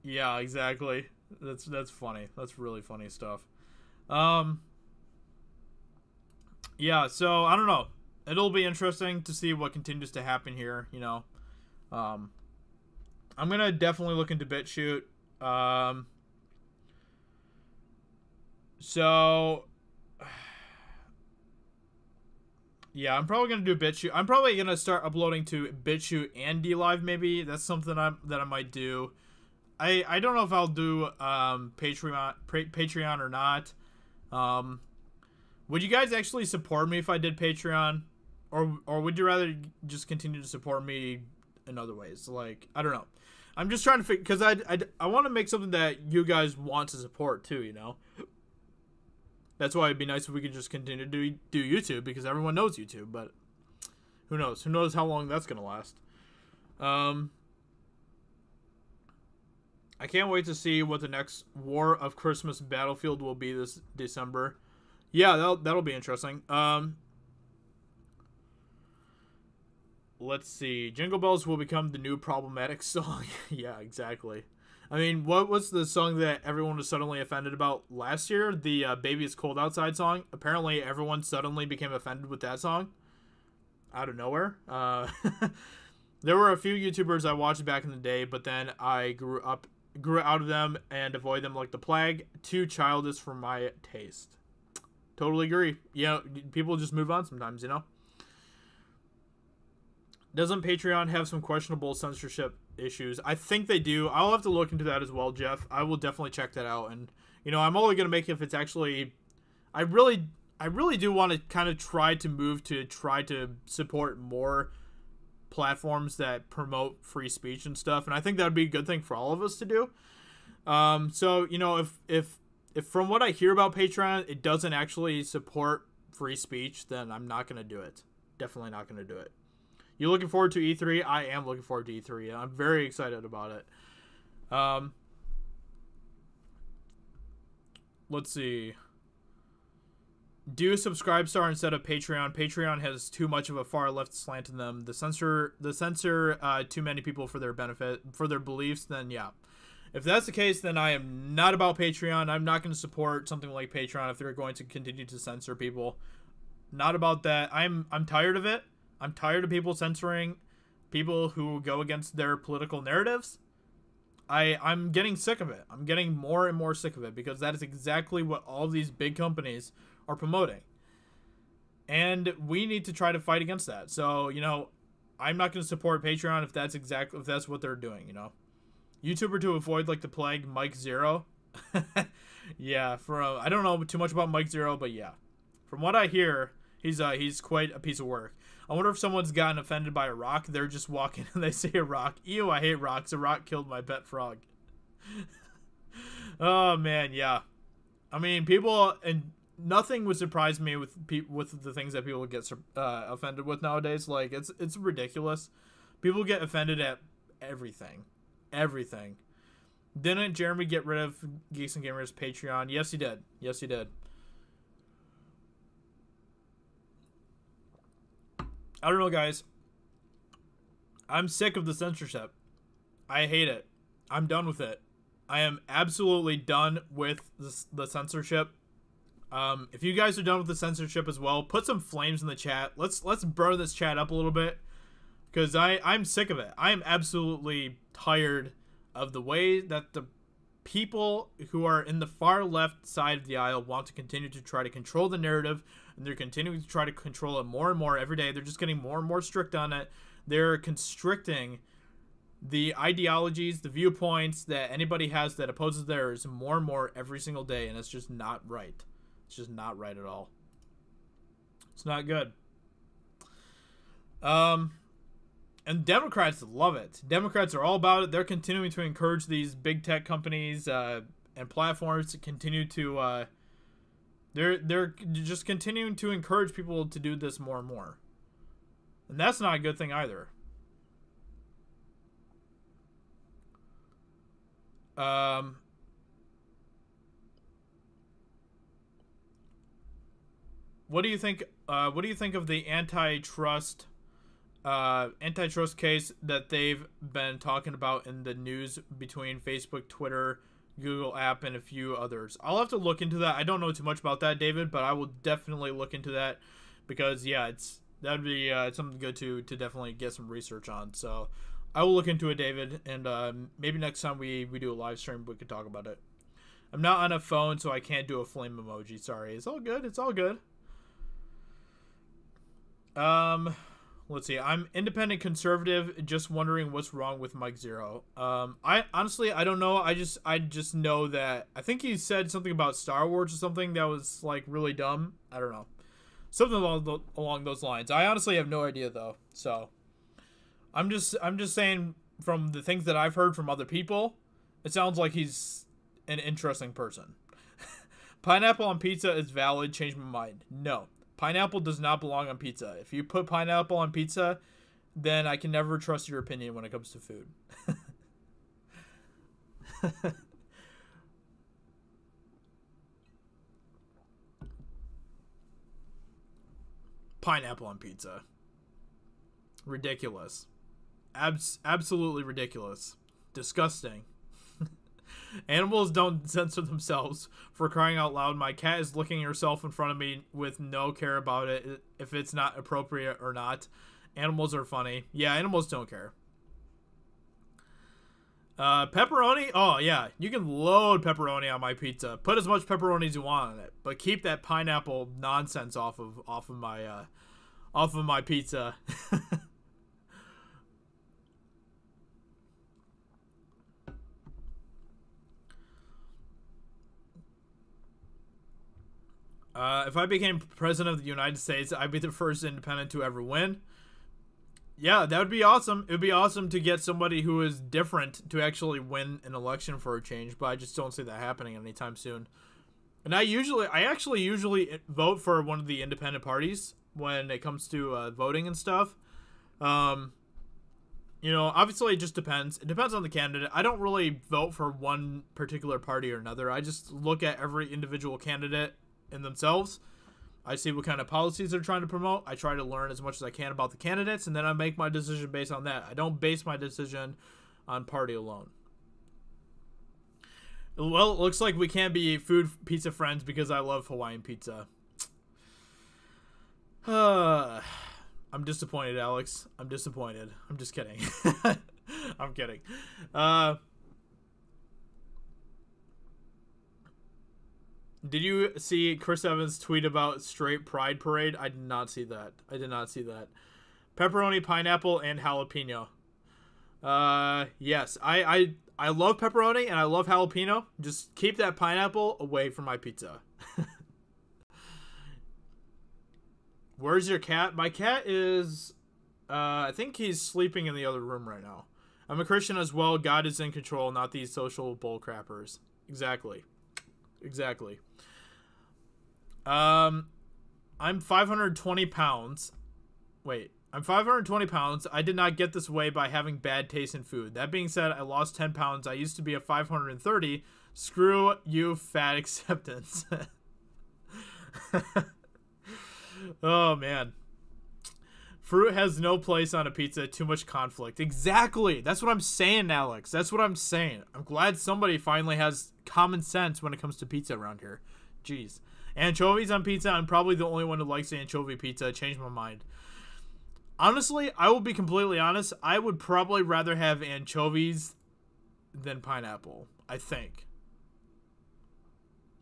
Yeah, exactly. That's funny. That's really funny stuff. Yeah, so I don't know. It'll be interesting to see what continues to happen here, you know. I'm gonna definitely look into BitChute. So yeah, I'm probably gonna do BitChute. I'm probably gonna start uploading to BitChute and DLive. Maybe that's something that I might do. I don't know if I'll do Patreon or not. Would you guys actually support me if I did Patreon, or would you rather just continue to support me in other ways? Like, I don't know. I'm just trying to figure, because I want to make something that you guys want to support too, you know. That's why it'd be nice if we could just continue to do YouTube, because everyone knows YouTube, but who knows? Who knows how long that's going to last? I can't wait to see what the next War of Christmas Battlefield will be this December. Yeah, that'll be interesting. Let's see. Jingle Bells will become the new problematic song. Yeah, exactly. I mean, what was the song that everyone was suddenly offended about last year? The Baby It's Cold Outside song. Apparently, everyone suddenly became offended with that song. Out of nowhere. There were a few YouTubers I watched back in the day, but then I grew out of them and avoid them like the plague. Too childish for my taste. Totally agree. Yeah, people just move on sometimes, you know? Doesn't Patreon have some questionable censorship issues? I think they do. I'll have to look into that as well, Jeff. I will definitely check that out. And, you know, I'm only going to make it if it's actually... I really do want to kind of try to support more platforms that promote free speech and stuff. And I think that would be a good thing for all of us to do. So, you know, if from what I hear about Patreon, it doesn't actually support free speech, then I'm not going to do it. Definitely not going to do it. You looking forward to E3? I am looking forward to E3. I'm very excited about it. Let's see. Do Subscribestar instead of Patreon. Patreon has too much of a far left slant in them. The censor too many people for their benefit, for their beliefs, then yeah. If that's the case, then I am not about Patreon. I'm not going to support something like Patreon if they're going to continue to censor people. Not about that. I'm tired of it. I'm tired of people censoring people who go against their political narratives. I'm getting sick of it. I'm getting more and more sick of it, because that is exactly what all these big companies are promoting. And we need to try to fight against that. So, you know, I'm not going to support Patreon if that's what they're doing, you know. YouTuber to avoid like the plague, Mike Zero. Yeah, I don't know too much about Mike Zero, but yeah. From what I hear, he's quite a piece of work. I wonder if someone's gotten offended by a rock. They're just walking and they say a rock. Ew, I hate rocks. A rock killed my pet frog. Oh, man, yeah. I mean, people, and nothing would surprise me with the things that people get offended with nowadays. Like, it's ridiculous. People get offended at everything. Everything. Didn't Jeremy get rid of Geeks and Gamers Patreon? Yes, he did. Yes, he did. I don't know, guys. I'm sick of the censorship. I hate it. I'm done with it. I am absolutely done with the censorship. If you guys are done with the censorship as well, put some flames in the chat. Let's burn this chat up a little bit, because I'm sick of it. I am absolutely tired of the way that the people who are in the far left side of the aisle want to continue to try to control the narrative, and they're continuing to try to control it more and more every day. They're just getting more and more strict on it. They're constricting the ideologies, the viewpoints that anybody has that opposes theirs more and more every single day, and it's just not right. It's just not right at all. It's not good. And Democrats love it. Democrats are all about it. They're continuing to encourage these big tech companies and platforms to continue to they're just continuing to encourage people to do this more and more. And that's not a good thing either. What do you think of the antitrust case that they've been talking about in the news between Facebook, Twitter, Google app, and a few others? I'll have to look into that. I don't know too much about that, David, but I will definitely look into that, because yeah, that'd be something good to definitely get some research on. So I will look into it, David, and maybe next time we do a live stream, we could talk about it. I'm not on a phone, so I can't do a flame emoji. Sorry. It's all good. It's all good. Let's see. I'm independent conservative, just wondering what's wrong with Mike Zero. I honestly, I don't know. I just know that I think he said something about Star Wars or something that was like really dumb. I don't know. Something along those lines. I honestly have no idea though. So I'm just saying, from the things that I've heard from other people, it sounds like he's an interesting person. Pineapple on pizza is valid. Change my mind. No. Pineapple does not belong on pizza. If you put pineapple on pizza, then I can never trust your opinion when it comes to food. Pineapple on pizza. Ridiculous. Absolutely ridiculous. Disgusting. Animals don't censor themselves. For crying out loud, my cat is looking herself in front of me with no care about it, if it's not appropriate or not. Animals are funny. Yeah, animals don't care. Pepperoni? Oh, yeah. You can load pepperoni on my pizza. Put as much pepperoni as you want on it. But keep that pineapple nonsense off of my pizza. If I became president of the United States, I'd be the first independent to ever win. Yeah, that would be awesome. It would be awesome to get somebody who is different to actually win an election for a change, but I just don't see that happening anytime soon. And I actually usually vote for one of the independent parties when it comes to voting and stuff. You know, obviously it just depends. It depends on the candidate. I don't really vote for one particular party or another. I just look at every individual candidate in themselves. I see what kind of policies they're trying to promote. I try to learn as much as I can about the candidates, and then I make my decision based on that. I don't base my decision on party alone. Well, it looks like we can't be pizza friends because I love Hawaiian pizza. I'm disappointed, Alex. I'm disappointed. I'm just kidding. I'm kidding. Did you see Chris Evans' tweet about straight pride parade? I did not see that. I did not see that. Pepperoni, pineapple, and jalapeno. Yes. I love pepperoni and I love jalapeno. Just keep that pineapple away from my pizza. Where's your cat? My cat is... I think he's sleeping in the other room right now. I'm a Christian as well. God is in control, not these social bullcrappers. Exactly. Exactly. I'm 520 pounds. Wait, I'm 520 pounds. I did not get this way by having bad taste in food. That being said, I lost 10 pounds. I used to be a 530. Screw you, fat acceptance. Oh, man. Fruit has no place on a pizza. Too much conflict. Exactly. That's what I'm saying, Alex. That's what I'm saying. I'm glad somebody finally has common sense when it comes to pizza around here. Jeez. Anchovies on pizza. I'm probably the only one who likes anchovy pizza. Changed my mind. Honestly, I will be completely honest. I would probably rather have anchovies than pineapple, I think.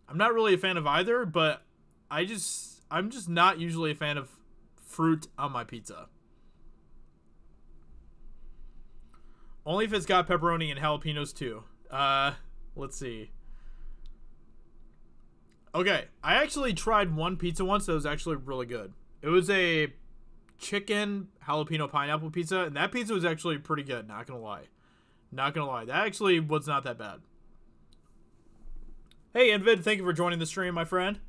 I'm not really a fan of either, but I'm just not usually a fan of fruit on my pizza. Only if it's got pepperoni and jalapenos too. Let's see. Okay, I actually tried one pizza once that was actually really good. It was a chicken jalapeno pineapple pizza, and that pizza was actually pretty good, not gonna lie. Not gonna lie. That actually was not that bad. Hey, Invid, thank you for joining the stream, my friend.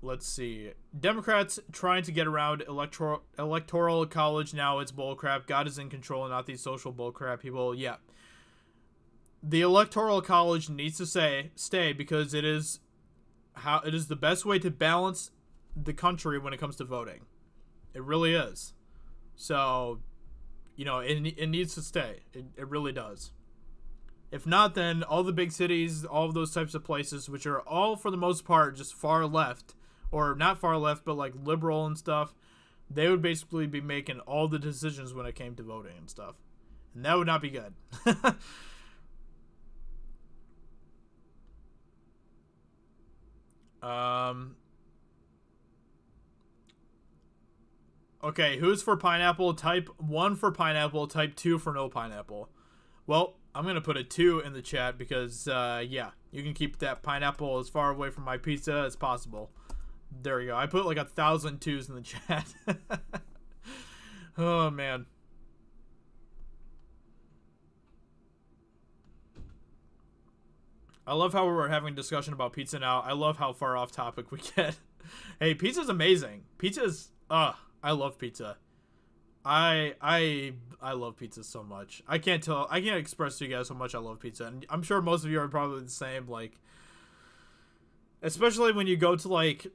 Let's see. Democrats trying to get around electoral college now. It's bullcrap. God is in control, not these social bullcrap people. Yeah. The electoral college needs to stay because it is the best way to balance the country when it comes to voting. It really is. So, you know, it needs to stay. It really does. If not, then all the big cities, all of those types of places, which are all for the most part just far left, or not far left, but like liberal and stuff, they would basically be making all the decisions when it came to voting and stuff. And that would not be good. Okay, who's for pineapple? Type 1 for pineapple, type 2 for no pineapple. Well, I'm going to put a 2 in the chat because, yeah, you can keep that pineapple as far away from my pizza as possible. There we go. I put like 1,000 2s in the chat. Oh, man. I love how we're having a discussion about pizza now. I love how far off topic we get. Hey, pizza's amazing. Pizza's I love pizza. I love pizza so much. I can't express to you guys how much I love pizza. And I'm sure most of you are probably the same, like, especially when you go to like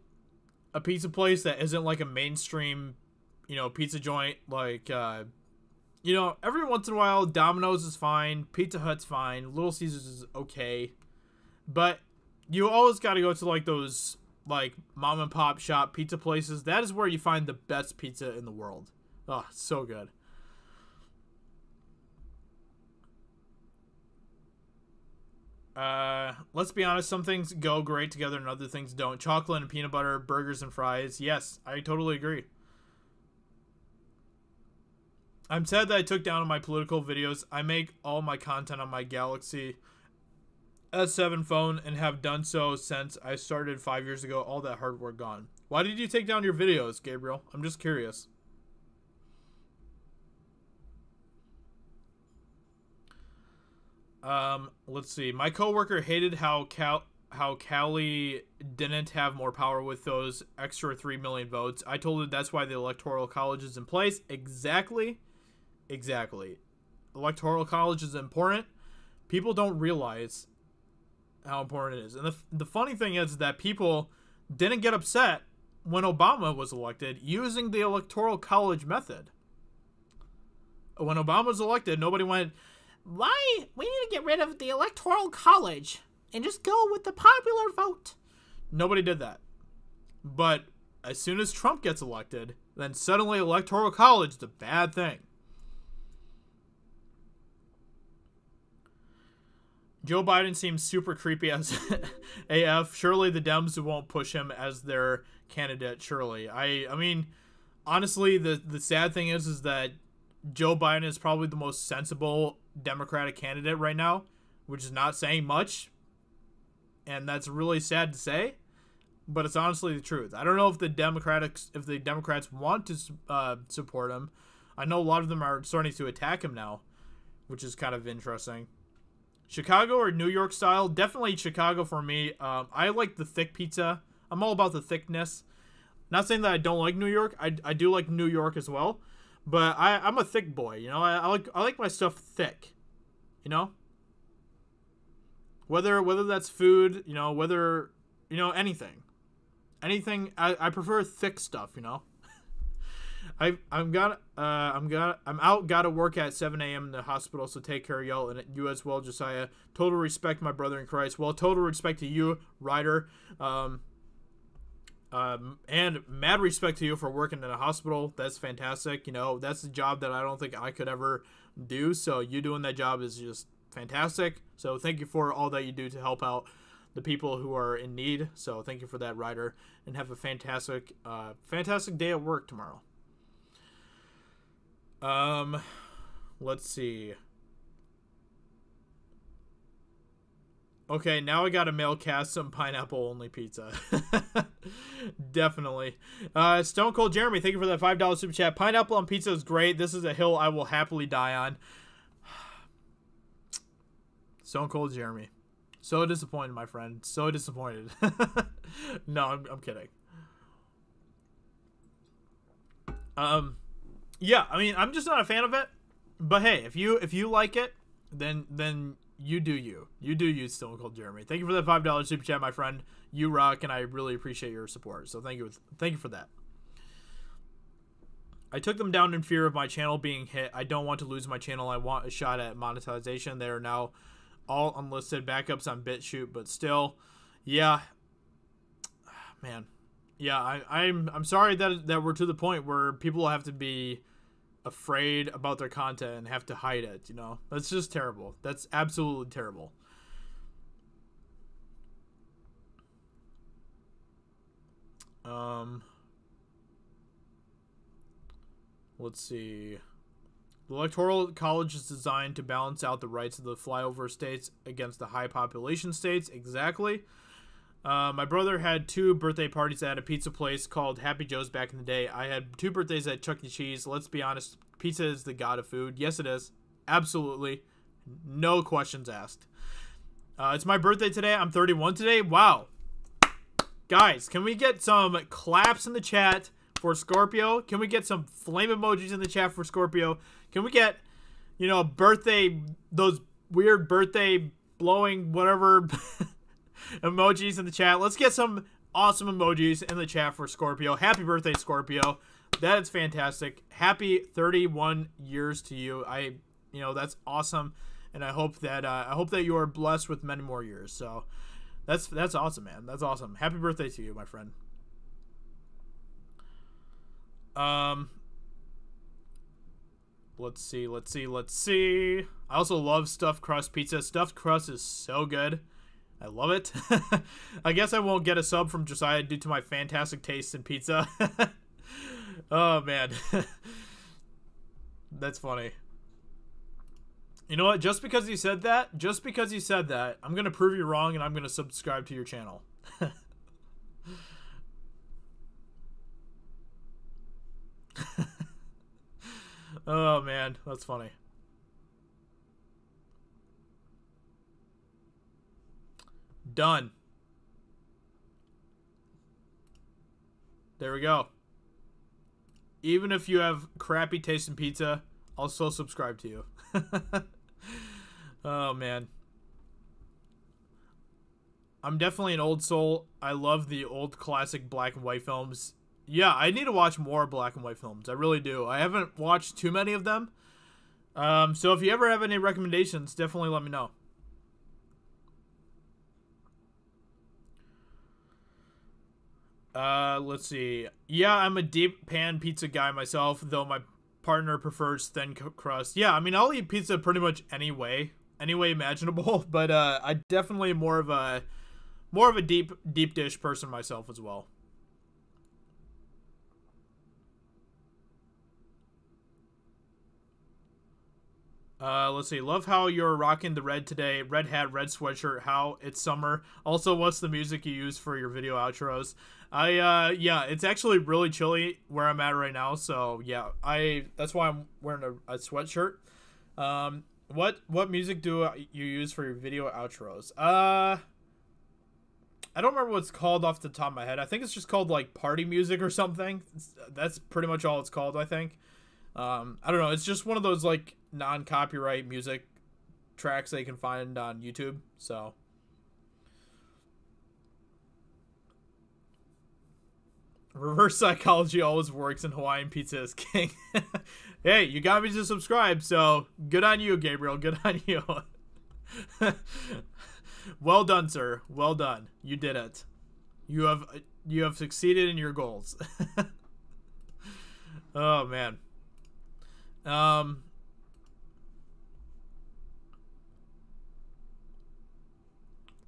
a pizza place that isn't like a mainstream, you know, pizza joint, like you know, every once in a while Domino's is fine, Pizza Hut's fine, Little Caesars is okay. But you always got to go to like those like mom and pop shop pizza places. That is where you find the best pizza in the world. Oh, so good. Let's be honest, some things go great together and other things don't. Chocolate and peanut butter, burgers and fries. Yes, I totally agree. I'm sad that I took down my political videos. I make all my content on my Galaxy S7 phone and have done so since I started 5 years ago. All that hard work gone. Why did you take down your videos, Gabriel? I'm just curious. Let's see. My coworker hated how Cali didn't have more power with those extra 3 million votes. I told her that's why the Electoral College is in place. Exactly. Electoral College is important. People don't realize how important it is. And the funny thing is that people didn't get upset when Obama was elected using the Electoral College method. When Obama was elected, nobody went, why? We need to get rid of the Electoral College and just go with the popular vote. Nobody did that. But as soon as Trump gets elected, then suddenly Electoral College is a bad thing. Joe Biden seems super creepy as AF. Surely the Dems won't push him as their candidate, surely. I mean, honestly, the sad thing is that Joe Biden is probably the most sensible Democratic candidate right now, which is not saying much. And that's really sad to say, but it's honestly the truth. I don't know if the Democrats want to support him. I know a lot of them are starting to attack him now, which is kind of interesting. Chicago or New York style? Definitely Chicago for me. I like the thick pizza. I'm all about the thickness. Not saying that I don't like New York. I do like New York as well. But I'm a thick boy, you know. I like my stuff thick, you know. Whether that's food, you know, whether, you know, anything. I prefer thick stuff, you know. I'm out, gotta work at 7 a.m. in the hospital, so take care of y'all and you as well, Josiah. Total respect, my brother in Christ. Well, total respect to you, Ryder. And mad respect to you for working in a hospital. That's fantastic. You know, that's a job that I don't think I could ever do. So you doing that job is just fantastic. So thank you for all that you do to help out the people who are in need. So thank you for that, Ryder, and have a fantastic day at work tomorrow. Let's see. Okay, now I gotta mail cast some pineapple only pizza. Definitely. Stone Cold Jeremy, thank you for that $5 super chat. Pineapple on pizza is great. This is a hill I will happily die on. Stone Cold Jeremy. So disappointed, my friend. So disappointed. No, I'm kidding. Yeah, I mean, I'm just not a fan of it. But hey, if you like it, then you do you. You do you, Stone Cold Jeremy. Thank you for that $5 super chat, my friend. You rock, and I really appreciate your support. So thank you for that. I took them down in fear of my channel being hit. I don't want to lose my channel. I want a shot at monetization. They are now all unlisted backups on BitChute, but still, yeah, man, yeah. I'm sorry that we're to the point where people have to be afraid about their content and have to hide it, you know. That's just terrible. That's absolutely terrible. Let's see. The Electoral College is designed to balance out the rights of the flyover states against the high population states. Exactly. My brother had 2 birthday parties at a pizza place called Happy Joe's back in the day. I had 2 birthdays at Chuck E. Cheese. Let's be honest, pizza is the god of food. Yes, it is. Absolutely. No questions asked. It's my birthday today. I'm 31 today. Wow. Guys, can we get some claps in the chat for Scorpio? Can we get some flame emojis in the chat for Scorpio? Can we get, you know, birthday, those weird birthday blowing whatever emojis in the chat? Let's get some awesome emojis in the chat for Scorpio. Happy birthday, Scorpio. That is fantastic. Happy 31 years to you. You know, that's awesome, and I hope that you are blessed with many more years. So that's awesome, man. That's awesome. Happy birthday to you, my friend. Let's see. I also love stuffed crust pizza. Stuffed crust is so good. I love it. I guess I won't get a sub from Josiah due to my fantastic taste in pizza. Oh, man. That's funny. You know what? Just because you said that, I'm going to prove you wrong, and I'm going to subscribe to your channel. Oh, man. That's funny. Done. There we go. Even if you have crappy taste in pizza, I'll still subscribe to you. Oh, man. I'm definitely an old soul. I love the old classic black and white films. Yeah, I need to watch more black and white films. I really do. I haven't watched too many of them. So if you ever have any recommendations, definitely let me know. Let's see. Yeah, I'm a deep pan pizza guy myself, though my partner prefers thin crust. Yeah, I mean, I'll eat pizza pretty much any way imaginable, but I definitely am more of a deep dish person myself as well. Let's see. Love how you're rocking the red today. Red hat, red sweatshirt. How it's summer. Also, what's the music you use for your video outros? Yeah, it's actually really chilly where I'm at right now. So yeah, that's why I'm wearing a sweatshirt. What music do you use for your video outros? I don't remember what it's called off the top of my head. I think it's just called like party music or something. That's pretty much all it's called, I think. I don't know. It's just one of those like non-copyright music tracks that you can find on YouTube. So reverse psychology always works and Hawaiian pizza is king. Hey, you got me to subscribe, so good on you, Gabriel. Good on you. Well done, sir. Well done. You did it. You have succeeded in your goals. Oh, man.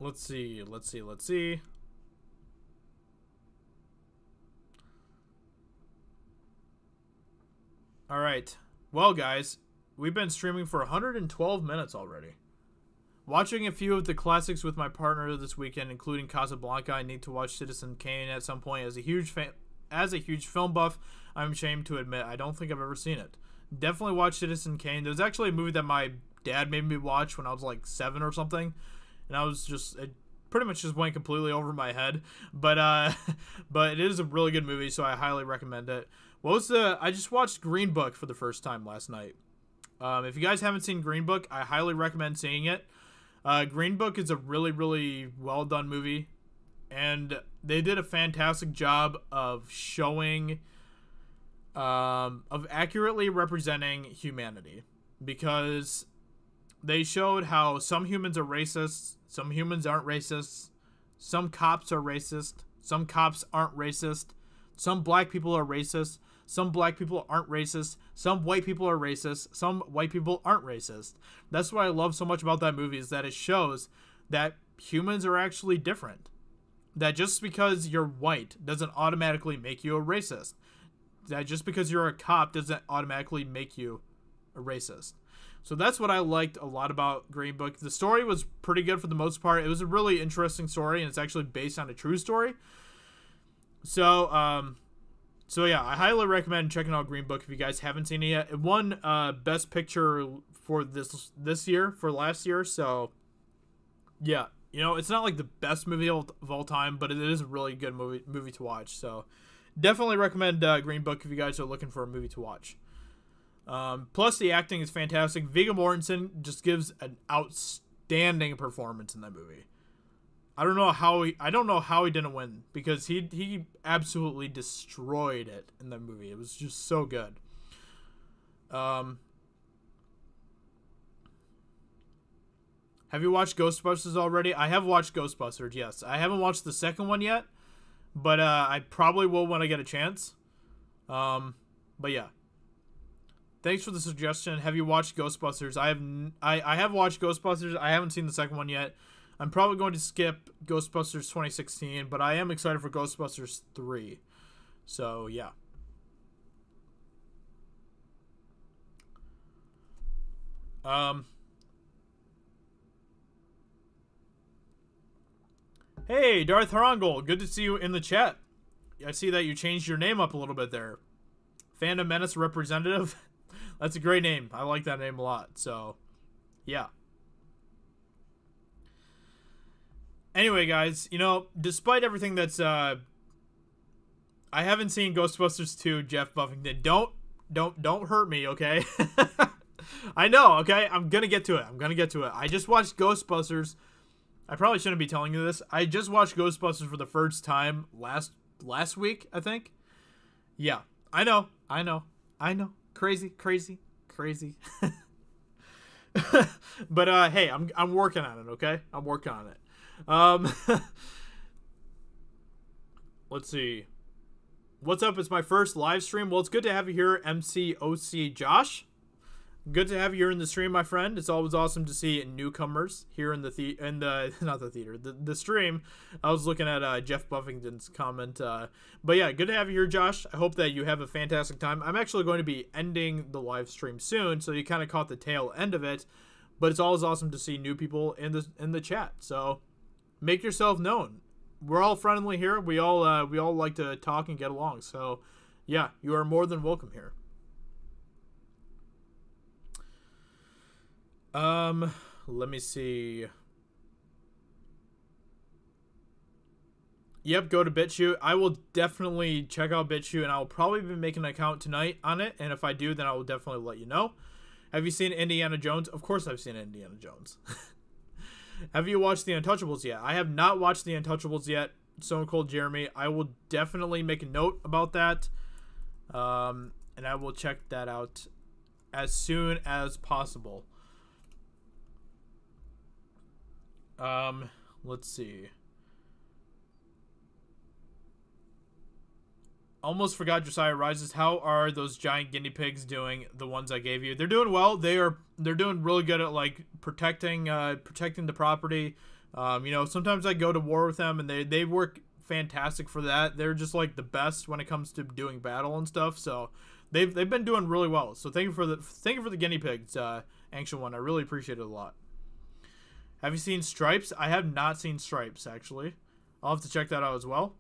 Let's see. All right. Well, guys, we've been streaming for 112 minutes already. Watching a few of the classics with my partner this weekend, including Casablanca. I need to watch Citizen Kane at some point. As a huge film buff, I'm ashamed to admit I don't think I've ever seen it. Definitely watch Citizen Kane. There's actually a movie that my dad made me watch when I was like 7 or something, and I was it pretty much just went completely over my head. But it is a really good movie, so I highly recommend it. I just watched Green Book for the first time last night. If you guys haven't seen Green Book, I highly recommend seeing it. Green Book is a really, really well done movie, and they did a fantastic job of showing, of accurately representing humanity, because they showed how some humans are racist, some humans aren't racist, some cops are racist, some cops aren't racist, some black people are racist, some black people aren't racist, some white people are racist, some white people aren't racist. That's what I love so much about that movie, is that it shows that humans are actually different. That just because you're white doesn't automatically make you a racist. That just because you're a cop doesn't automatically make you a racist. So that's what I liked a lot about Green Book. The story was pretty good for the most part. It was a really interesting story, and it's actually based on a true story. So yeah, I highly recommend checking out Green Book if you guys haven't seen it yet. It won Best Picture for this year, for last year. So Yeah, you know, it's not like the best movie of all time, but it is a really good movie to watch. So definitely recommend Green Book if you guys are looking for a movie to watch. Plus, the acting is fantastic. Viggo Mortensen just gives an outstanding performance in that movie. I don't know how he didn't win, because he absolutely destroyed it in that movie. It was just so good. Have you watched Ghostbusters already? I have watched Ghostbusters, yes. I haven't watched the second one yet, but I probably will when I get a chance. But yeah. Thanks for the suggestion. Have you watched Ghostbusters? I have watched Ghostbusters. I haven't seen the second one yet. I'm probably going to skip Ghostbusters 2016, but I am excited for Ghostbusters 3. So, yeah. Hey, Darth Harangel. Good to see you in the chat. I see that you changed your name up a little bit there. Phantom Menace representative. That's a great name. I like that name a lot. So, yeah. Anyway, guys, you know, despite everything that's, I haven't seen Ghostbusters 2, Jeff Buffington. Don't hurt me, okay? I know, okay? I'm gonna get to it. I just watched Ghostbusters. I probably shouldn't be telling you this. I just watched Ghostbusters for the first time last week, I think. Yeah, I know. Crazy. But hey, I'm working on it, okay? I'm working on it. Let's see. What's up? It's my first live stream. Well, it's good to have you here, MCOC Josh. Good to have you here in the stream, my friend. It's always awesome to see newcomers here in the stream. I was looking at Jeff Buffington's comment. But yeah, good to have you here, Josh. I hope that you have a fantastic time. I'm actually going to be ending the live stream soon, so you kind of caught the tail end of it. But it's always awesome to see new people in the chat. So make yourself known. We're all friendly here. We all like to talk and get along. So yeah, you are more than welcome here. Let me see. Yep, go to BitChute. I will definitely check out BitChute, and I'll probably be making an account tonight on it, and if I do, then I will definitely let you know. Have you seen Indiana Jones? Of course I've seen Indiana Jones. Have you watched The Untouchables yet? I have not watched The Untouchables yet. Stone Cold Jeremy. I will definitely make a note about that, and I will check that out as soon as possible. Let's see. Almost forgot Josiah Rises. How are those giant guinea pigs doing? The ones I gave you. They're doing well. They're doing really good at like protecting the property. You know, sometimes I go to war with them, and they work fantastic for that. They're just like the best when it comes to doing battle and stuff. So they've been doing really well. So thank you for the guinea pigs, Ancient One. I really appreciate it a lot. Have you seen Stripes? I have not seen Stripes, actually. I'll have to check that out as well.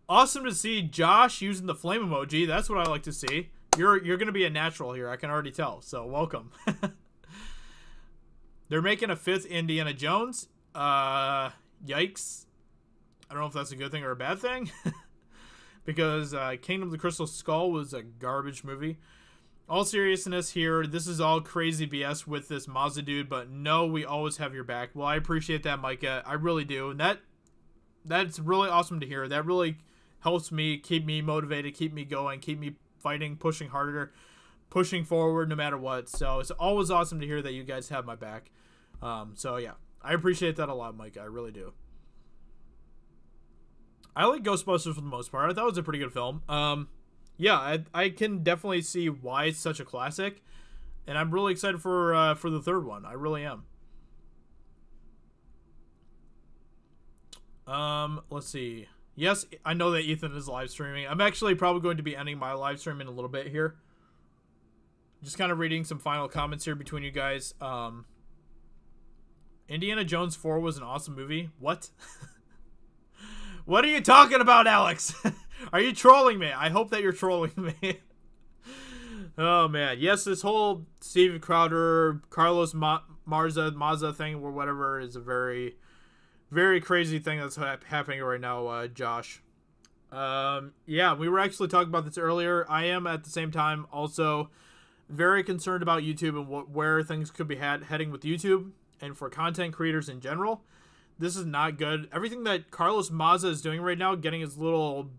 Awesome to see Josh using the flame emoji. That's what I like to see. You're going to be a natural here. I can already tell. So, welcome. They're making a 5th Indiana Jones. Yikes. I don't know if that's a good thing or a bad thing. Because Kingdom of the Crystal Skull was a garbage movie. All seriousness here, this is all crazy BS with this Mazda dude, but no, we always have your back. Well, I appreciate that, Micah. I really do. And that's really awesome to hear. That really helps me, keep me motivated, keep me going, keep me fighting, pushing harder, pushing forward no matter what. So it's always awesome to hear that you guys have my back. So yeah, I appreciate that a lot, Micah. I really do. I like Ghostbusters for the most part. I thought it was a pretty good film. Yeah, I can definitely see why it's such a classic, and I'm really excited for the 3rd one. I really am. Let's see. Yes, I know that Ethan is live streaming. I'm actually probably going to be ending my live stream in a little bit here. Just kind of reading some final comments here between you guys. Indiana Jones 4 was an awesome movie. What? What are you talking about, Alex? Are you trolling me? I hope that you're trolling me. Oh man, yes, this whole Steven Crowder, Carlos Maza thing, or whatever, is a very, very crazy thing that's happening right now, Josh. Yeah, we were actually talking about this earlier. I am at the same time also very concerned about YouTube and where things could be heading with YouTube and for content creators in general. This is not good. Everything that Carlos Maza is doing right now, getting his little...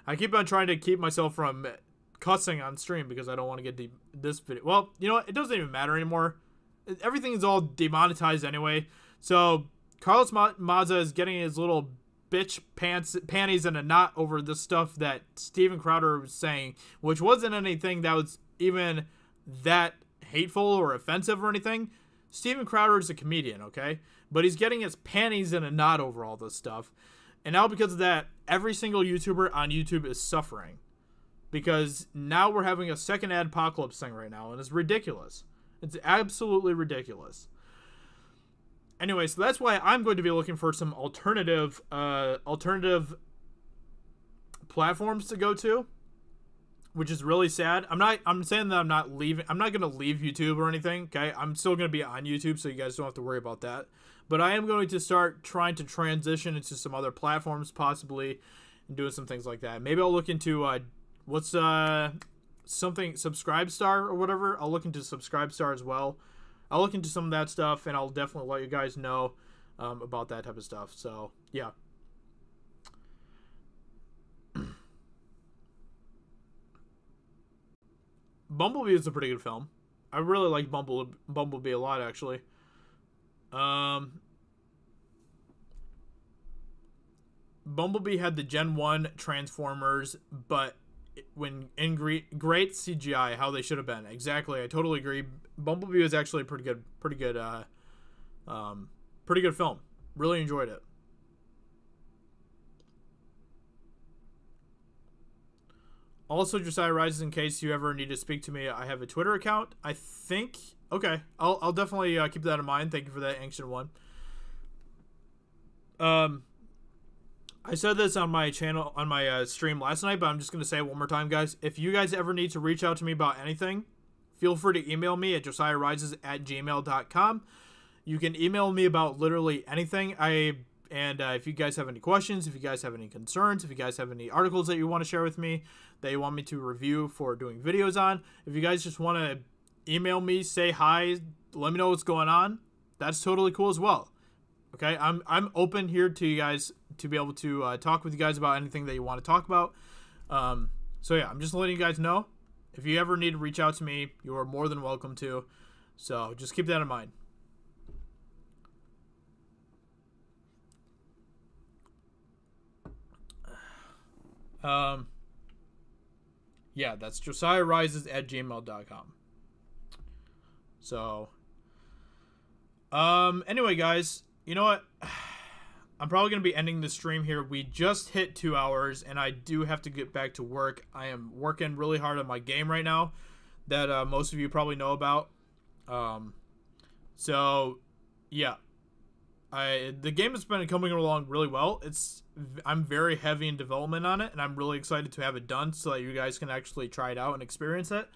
I keep on trying to keep myself from cussing on stream because I don't want to get this video. Well, you know what? It doesn't even matter anymore. Everything is all demonetized anyway. So Carlos Maza is getting his little bitch panties in a knot over the stuff that Steven Crowder was saying, which wasn't anything that was even that hateful or offensive or anything. Steven Crowder is a comedian, okay? But he's getting his panties in a knot over all this stuff. And now because of that, every single YouTuber on YouTube is suffering. Because now we're having a second Adpocalypse thing right now, and it's ridiculous. It's absolutely ridiculous. Anyway, so that's why I'm going to be looking for some alternative platforms to go to, which is really sad. I'm saying that I'm not going to leave YouTube or anything, okay? I'm still going to be on YouTube, so you guys don't have to worry about that. But I am going to start trying to transition into some other platforms, possibly, and doing some things like that. Maybe I'll look into, something, Subscribestar or whatever. I'll look into Subscribestar as well. I'll look into some of that stuff, and I'll definitely let you guys know about that type of stuff. So, yeah. Bumblebee is a pretty good film. I really like Bumblebee a lot, actually. Bumblebee had the Gen 1 Transformers, but when in great CGI, how they should have been. Exactly, I totally agree. Bumblebee was actually a pretty good film. Really enjoyed it. Also, Josiah Rises, in case you ever need to speak to me, I have a Twitter account. I think. Okay, I'll definitely keep that in mind. Thank you for that, Ancient One. I said this on my channel, on my stream last night, but I'm just going to say it one more time, guys. If you guys ever need to reach out to me about anything, feel free to email me at josiahrises@gmail.com. You can email me about literally anything. If you guys have any questions, if you guys have any concerns, if you guys have any articles that you want to share with me, that you want me to review for doing videos on, if you guys just want to email me, say hi, let me know what's going on, that's totally cool as well. Okay, I'm open here to you guys to be able to talk with you guys about anything that you want to talk about. So yeah, I'm just letting you guys know. If you ever need to reach out to me, you are more than welcome to. So just keep that in mind. Yeah, that's josiahrises@gmail.com. So, anyway, guys, you know what? I'm probably going to be ending the stream here. We just hit 2 hours, and I do have to get back to work. I am working really hard on my game right now that most of you probably know about. So, yeah. The game has been coming along really well. I'm very heavy in development on it, and I'm really excited to have it done so that you guys can actually try it out and experience it.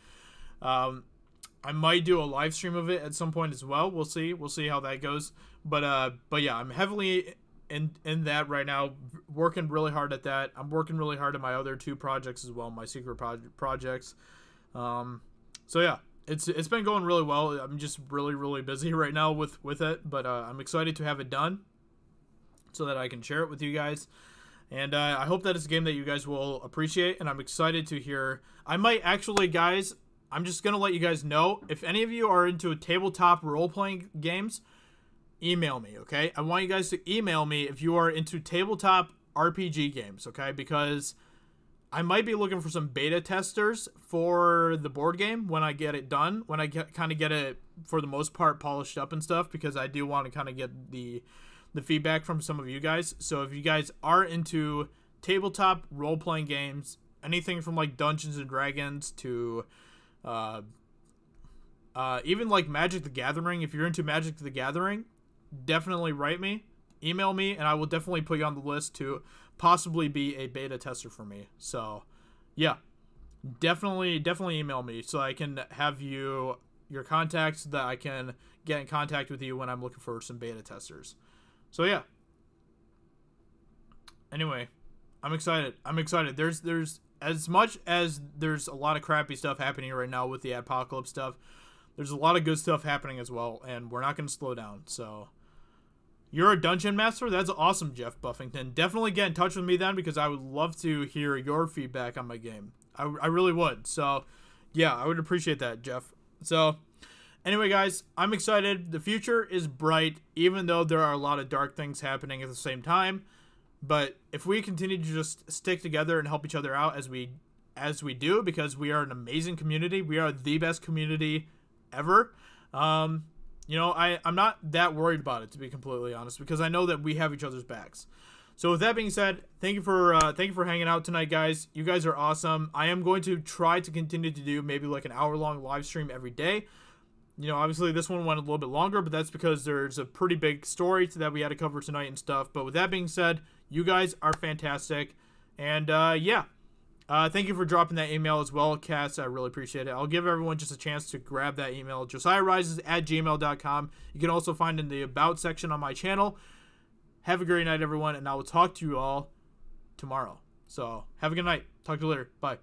I might do a live stream of it at some point as well. We'll see. We'll see how that goes. But yeah, I'm heavily in that right now, working really hard at that. I'm working really hard at my other 2 projects as well, my secret projects. So yeah, it's been going really well. I'm just really busy right now with it, but I'm excited to have it done so that I can share it with you guys. And I hope that it's a game that you guys will appreciate, and I'm excited to hear. I might actually, guys, I'm just going to let you guys know, if any of you are into tabletop role-playing games, email me, okay? I want you guys to email me if you are into tabletop RPG games, okay? Because I might be looking for some beta testers for the board game when I get it done, when I kind of get it, for the most part, polished up and stuff, because I do want to kind of get the feedback from some of you guys. So if you guys are into tabletop role-playing games, anything from like Dungeons and Dragons to even like Magic the Gathering, if you're into Magic the Gathering, definitely write me, email me, and I will definitely put you on the list to possibly be a beta tester for me. So, yeah, definitely email me so I can have your contacts so that I can get in contact with you when I'm looking for some beta testers. So yeah. Anyway, I'm excited. There's as much as there's a lot of crappy stuff happening right now with the Adpocalypse stuff, there's a lot of good stuff happening as well, and we're not going to slow down. So, you're a dungeon master? That's awesome, Jeff Buffington. Definitely get in touch with me then, because I would love to hear your feedback on my game. I really would. So, yeah, I would appreciate that, Jeff. So, anyway, guys, I'm excited. The future is bright, even though there are a lot of dark things happening at the same time. But if we continue to just stick together and help each other out as we do, because we are an amazing community, we are the best community ever. I'm not that worried about it, to be completely honest, because I know that we have each other's backs. So with that being said, thank you for hanging out tonight, guys. You guys are awesome. I am going to try to continue to do maybe like an hour-long live stream every day. Obviously this one went a little bit longer, but that's because there's a pretty big story that we had to cover tonight and stuff. But with that being said, you guys are fantastic. And, yeah. Thank you for dropping that email as well, Cass. I really appreciate it. I'll give everyone just a chance to grab that email. JosiahRises@gmail.com. You can also find it in the About section on my channel. Have a great night, everyone, and I will talk to you all tomorrow. So, have a good night. Talk to you later. Bye.